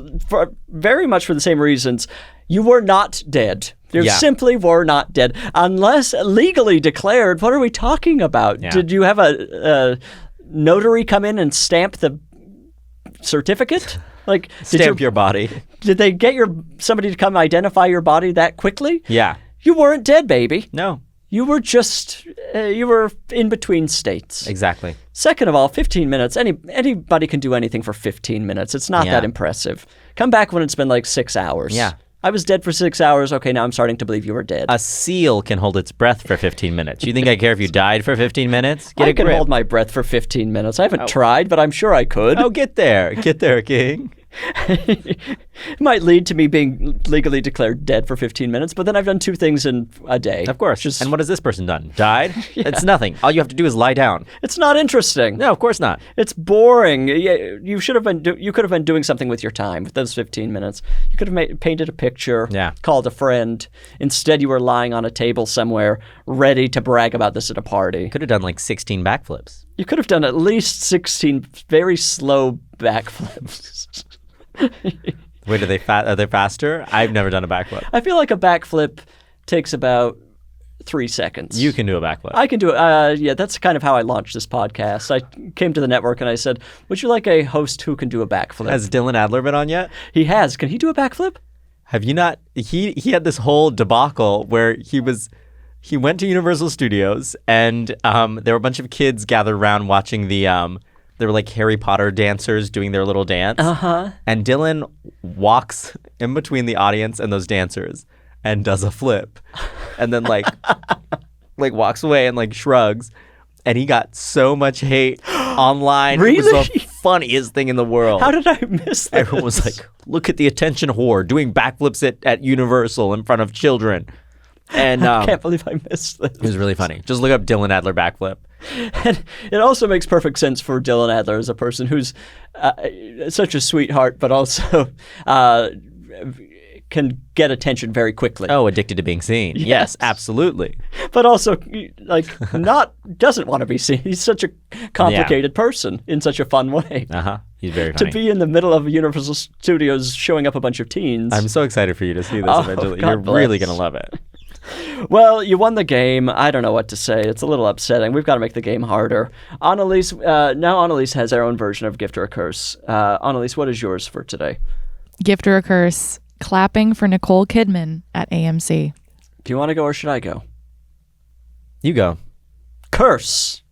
very much for the same reasons. You were not dead. You simply were not dead. Unless legally declared, what are we talking about? Yeah. Did you have a notary come in and stamp the certificate? Like stamp your body. Did they get somebody to come identify your body that quickly? Yeah. You weren't dead, baby. No. You were just, you were in between states. Exactly. Second of all, 15 minutes, anybody can do anything for 15 minutes. It's not that impressive. Come back when it's been like 6 hours. Yeah. I was dead for 6 hours. Okay, now I'm starting to believe you were dead. A seal can hold its breath for 15 minutes. You think I care if you died for 15 minutes? I can hold my breath for 15 minutes. I haven't tried, but I'm sure I could. Oh, get there. Get there, King. It might lead to me being legally declared dead for 15 minutes, but then I've done 2 things in a day. Of course. Just, And what has this person done? Died? It's nothing. All you have to do is lie down. it's not interesting. No, of course not. It's boring. You should have been. You could have been doing something with your time with those 15 minutes. You could have painted a picture. Yeah. Called a friend. Instead, you were lying on a table somewhere, ready to brag about this at a party. Could have done like 16 backflips. You could have done at least 16 very slow backflips. Wait, are they faster? I've never done a backflip. I feel like a backflip takes about 3 seconds. You can do a backflip. I can do it. Yeah, that's kind of how I launched this podcast. I came to the network and I said, would you like a host who can do a backflip? Has Dylan Adler been on yet? He has. Can he do a backflip? Have you not? He had this whole debacle where he went to Universal Studios and there were a bunch of kids gathered around watching they were like Harry Potter dancers doing their little dance. Uh-huh. And Dylan walks in between the audience and those dancers and does a flip. And then like walks away and like shrugs. And he got so much hate online. Really? It was the funniest thing in the world. How did I miss that? Everyone was like, look at the attention whore doing backflips at Universal in front of children. And I can't believe I missed this. it was really funny. Just look up Dylan Adler backflip. And it also makes perfect sense for Dylan Adler as a person who's such a sweetheart, but also can get attention very quickly. Oh, addicted to being seen. Yes, absolutely. But also, like, doesn't want to be seen. He's such a complicated person in such a fun way. Uh-huh. He's very To funny. be in the middle of Universal Studios showing up a bunch of teens. I'm so excited for you to see this Oh, eventually. God You're really bless. going to love it. Well, you won the game. I don't know what to say. It's a little upsetting. We've got to make the game harder. Annalise, now Annalise has her own version of Gift or a Curse. Annalise, what is yours for today? Gift or a curse. Clapping for Nicole Kidman at AMC. Do you want to go or should I go? You go. Curse.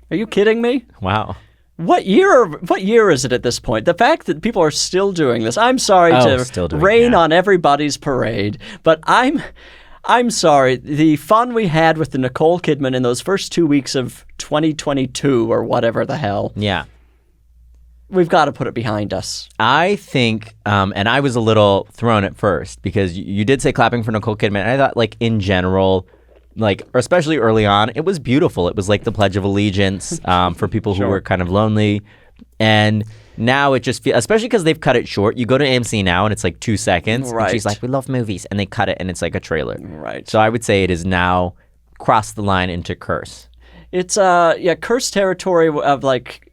Are you kidding me? Wow. What year is it at this point? The fact that people are still doing this. I'm sorry still to doing rain that. on everybody's parade, but I'm sorry. The fun we had with the Nicole Kidman in those first 2 weeks of 2022 or whatever the hell, Yeah. we've got to put it behind us. I think, and I was a little thrown at first because you did say clapping for Nicole Kidman. And I thought, like, in general, like, or especially early on, it was beautiful. It was like the Pledge of Allegiance for people who were kind of lonely. And now it just feels, especially because they've cut it short. You go to AMC now and it's like 2 seconds. Right. And she's like, we love movies. And they cut it and it's like a trailer. Right. So I would say it is now crossed the line into curse. It's curse territory of like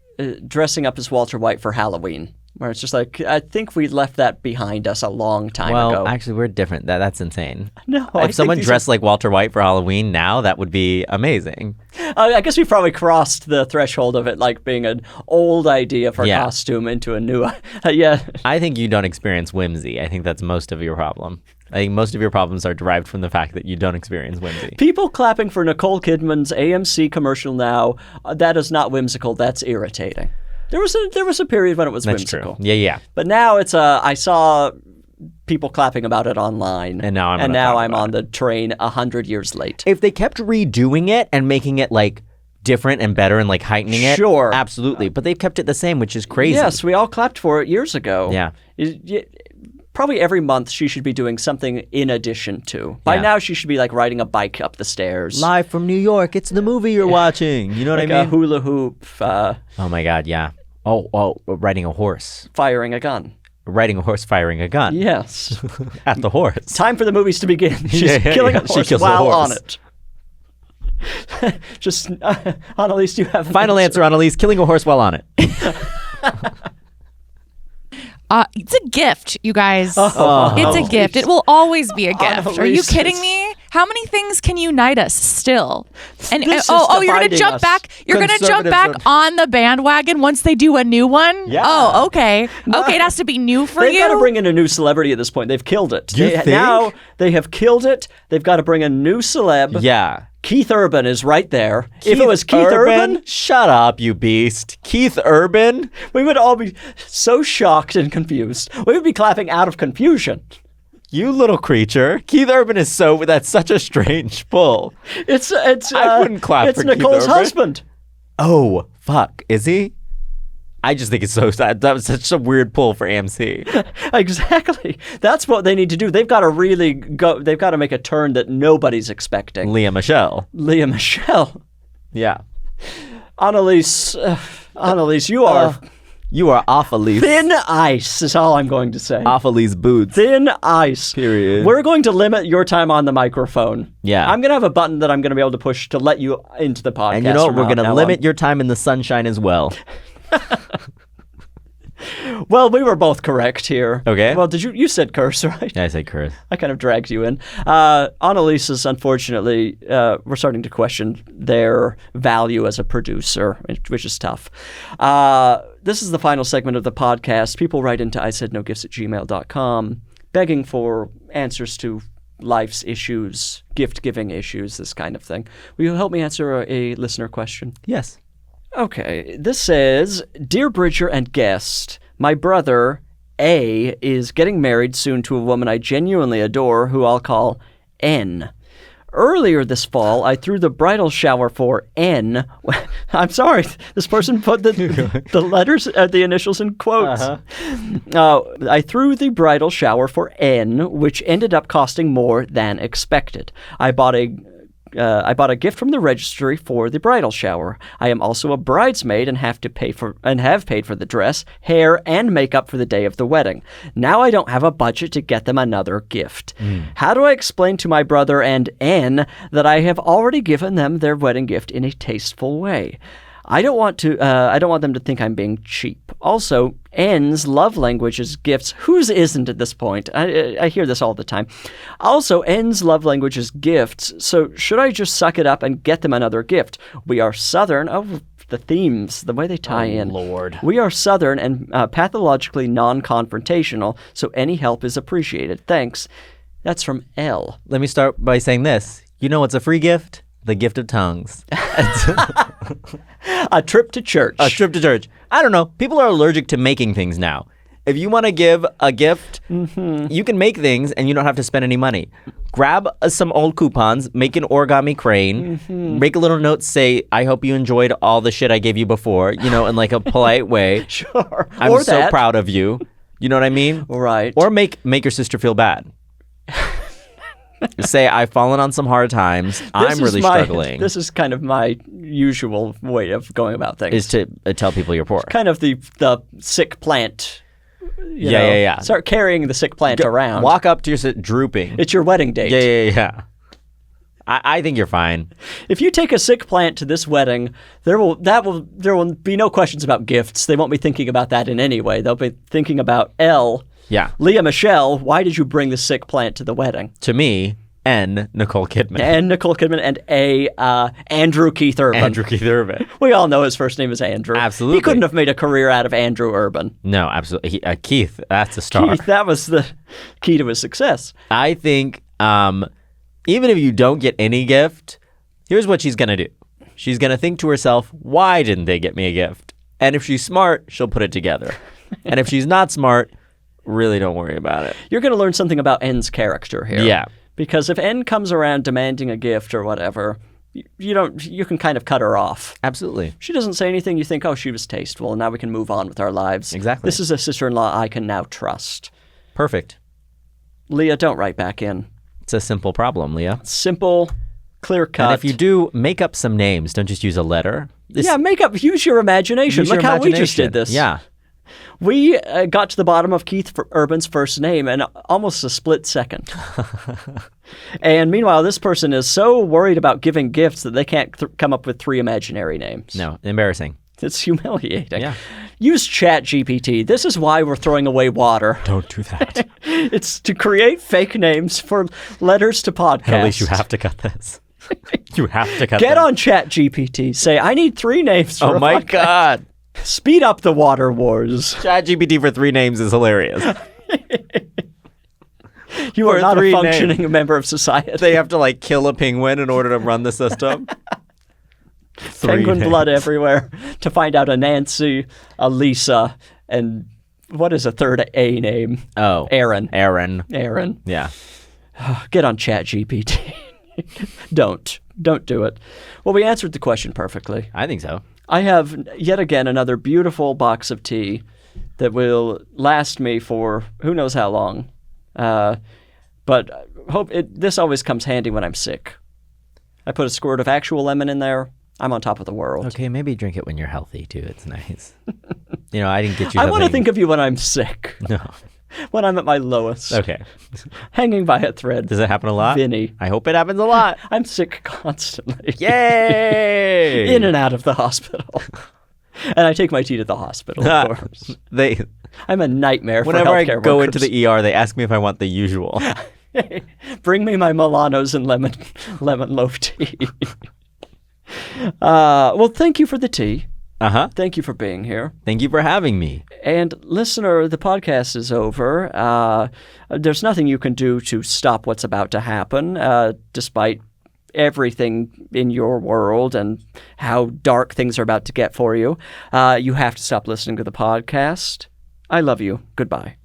dressing up as Walter White for Halloween, where it's just like I think we left that behind us a long time ago. Well, actually, we're different. That's insane. No, I If someone think these dressed like Walter White for Halloween now, that would be amazing. I guess we probably crossed the threshold of it like being an old idea for a Yeah. costume into a new. Yeah. I think you don't experience whimsy. I think that's most of your problem. I think most of your problems are derived from the fact that you don't experience whimsy. People clapping for Nicole Kidman's AMC commercial now, that is not whimsical. That's irritating. There was a period when it was That's whimsical. true. Yeah. But now it's I saw people clapping about it online. And now I'm and gonna now talk I'm about on the train 100 years late. If they kept redoing it and making it like different and better and like heightening it, Sure. absolutely. But they've kept it the same, which is crazy. Yes, we all clapped for it years ago. Yeah. Probably every month she should be doing something in addition to. By Yeah. now she should be like riding a bike up the stairs. Live from New York. It's the movie you're watching. You know what like I a mean? hula hoop, Oh my God, yeah. Oh, riding a horse. firing a gun. Riding a horse, firing a gun Yes. at the horse. Time for the movies to begin. She's Yeah, killing yeah. a She horse kills a while horse. on it. Just, Annalise, do you have an Final answer, Annalise. Killing a horse while on it. It's a gift, you guys. Oh. It's a gift. It will always be a gift. Are you Annalise kidding is- me? How many things can unite us still? And This is you're gonna dividing jump us. back. You're gonna jump back Conservatism. on the bandwagon once they do a new one. Yeah. Oh, okay. Okay, it has to be new for They've you. got to bring in a new celebrity at this point. They've killed it. You think? Now they have killed it. They've got to bring a new celeb. Yeah. Keith Urban is right there. If it was Keith Urban, Shut up, you beast. Keith Urban? we would all be so shocked and confused. We would be clapping out of confusion. You little creature. Keith Urban is that's such a strange pull. It's I wouldn't clap It's for Keith Nicole's Urban. husband. Oh, fuck. Is he? I just think it's so sad. That was such a weird pull for AMC. Exactly. That's what they need to do. They've got to really go. They've got to make a turn that nobody's expecting. Leah Michelle. Leah Michelle. Yeah. Annalise, You are awfully thin ice is all I'm going to say. Awfully's boots. Thin ice. Period. We're going to limit your time on the microphone. Yeah. I'm going to have a button that I'm going to be able to push to let you into the podcast. And you know what? We're going to limit on. your time in the sunshine as well. Well, we were both correct here. Okay. Well, you said curse, right? I say curse. I kind of dragged you in. Annalise's, unfortunately, we're starting to question their value as a producer, which is tough. This is the final segment of the podcast. People write into isaidnogifts@gmail.com begging for answers to life's issues, gift-giving issues, this kind of thing. Will you help me answer a listener question? Yes. Okay, this says, Dear Bridger and guest, my brother, A, is getting married soon to a woman I genuinely adore, who I'll call N. Earlier this fall, I threw the bridal shower for N. I'm sorry, this person put the letters, the initials in quotes. I threw the bridal shower for N, which ended up costing more than expected. I bought a gift from the registry for the bridal shower. I am also a bridesmaid and have paid for the dress, hair, and makeup for the day of the wedding. Now I don't have a budget to get them another gift. How do I explain to my brother and N that I have already given them their wedding gift in a tasteful way? I don't want them to think I'm being cheap. Also, N's love language is gifts. Whose isn't at this point? I hear this all the time. Also, N's love language is gifts. So should I just suck it up and get them another gift? We are Southern. Oh, the themes, the way they tie in. Lord. We are Southern and pathologically non-confrontational, so any help is appreciated. Thanks. That's from L. Let me start by saying this. You know what's a free gift? The gift of tongues. A trip to church. A trip to church. I don't know. People are allergic to making things now. If you want to give a gift, you can make things and you don't have to spend any money. Grab some old coupons, make an origami crane, make a little note, say, I hope you enjoyed all the shit I gave you before, in like a polite way. Sure. I'm so proud of you. You know what I mean? Right. Or make your sister feel bad. Say, I've fallen on some hard times. I'm really struggling. This is kind of my usual way of going about things. Is to tell people you're poor. Kind of the sick plant. Yeah. Start carrying the sick plant around. Walk up to your sister drooping. It's your wedding date. Yeah. I think you're fine. If you take a sick plant to this wedding, there will be no questions about gifts. They won't be thinking about that in any way. They'll be thinking about L. Yeah. Leah Michelle, why did you bring the sick plant to the wedding? To me, N. Nicole Kidman. And Nicole Kidman, and A. Andrew Keith Urban. Andrew Keith Urban. We all know his first name is Andrew. Absolutely. He couldn't have made a career out of Andrew Urban. No, absolutely. Keith, that's a star. Keith, that was the key to his success. I think even if you don't get any gift, here's what she's going to do. She's going to think to herself, why didn't they get me a gift? And if she's smart, she'll put it together. And if she's not smart, really don't worry about it. You're going to learn something about N's character here. Yeah. Because if N comes around demanding a gift or whatever, you can kind of cut her off. Absolutely. She doesn't say anything, you think, oh, she was tasteful, and now we can move on with our lives. Exactly. This is a sister-in-law I can now trust. Perfect. Leah, don't write back in. It's a simple problem, Leah. Simple, clear cut. And if you do, make up some names. Don't just use a letter. Use your imagination. Look how we just did this. Yeah. We got to the bottom of Keith Urban's first name in almost a split second. And meanwhile, this person is so worried about giving gifts that they can't come up with 3 imaginary names. No, embarrassing. It's humiliating. Yeah. Use ChatGPT. This is why we're throwing away water. Don't do that. It's to create fake names for letters to podcasts. At least you have to cut this. You have to cut Get this. on ChatGPT. Say, I need 3 names for Oh a my podcast. God. Speed up the water wars. ChatGPT for 3 names is hilarious. You are For not a 3 functioning member of society. They have to like kill a penguin in order to run the system. 3 Penguin names. blood everywhere to find out a Nancy, a Lisa, and what is a third A name? Oh. Aaron. Aaron. Yeah. Yeah. Get on ChatGPT. Don't do it. Well, we answered the question perfectly. I think so. I have yet again another beautiful box of tea that will last me for who knows how long. But this always comes handy when I'm sick. I put a squirt of actual lemon in there. I'm on top of the world. Okay, maybe drink it when you're healthy too. It's nice. I didn't get you. I want to think of you when I'm sick. No. When I'm at my lowest. Okay. Hanging by a thread. Does it happen a lot? Vinny. I hope it happens a lot. I'm sick constantly. Yay! In and out of the hospital. And I take my tea to the hospital, of course. I'm a nightmare for healthcare Whenever I go workers. into the ER, they ask me if I want the usual. Bring me my Milanos and lemon loaf tea. Well, thank you for the tea. Uh-huh. Thank you for being here. Thank you for having me. And listener, the podcast is over. There's nothing you can do to stop what's about to happen, despite everything in your world and how dark things are about to get for you. You have to stop listening to the podcast. I love you. Goodbye.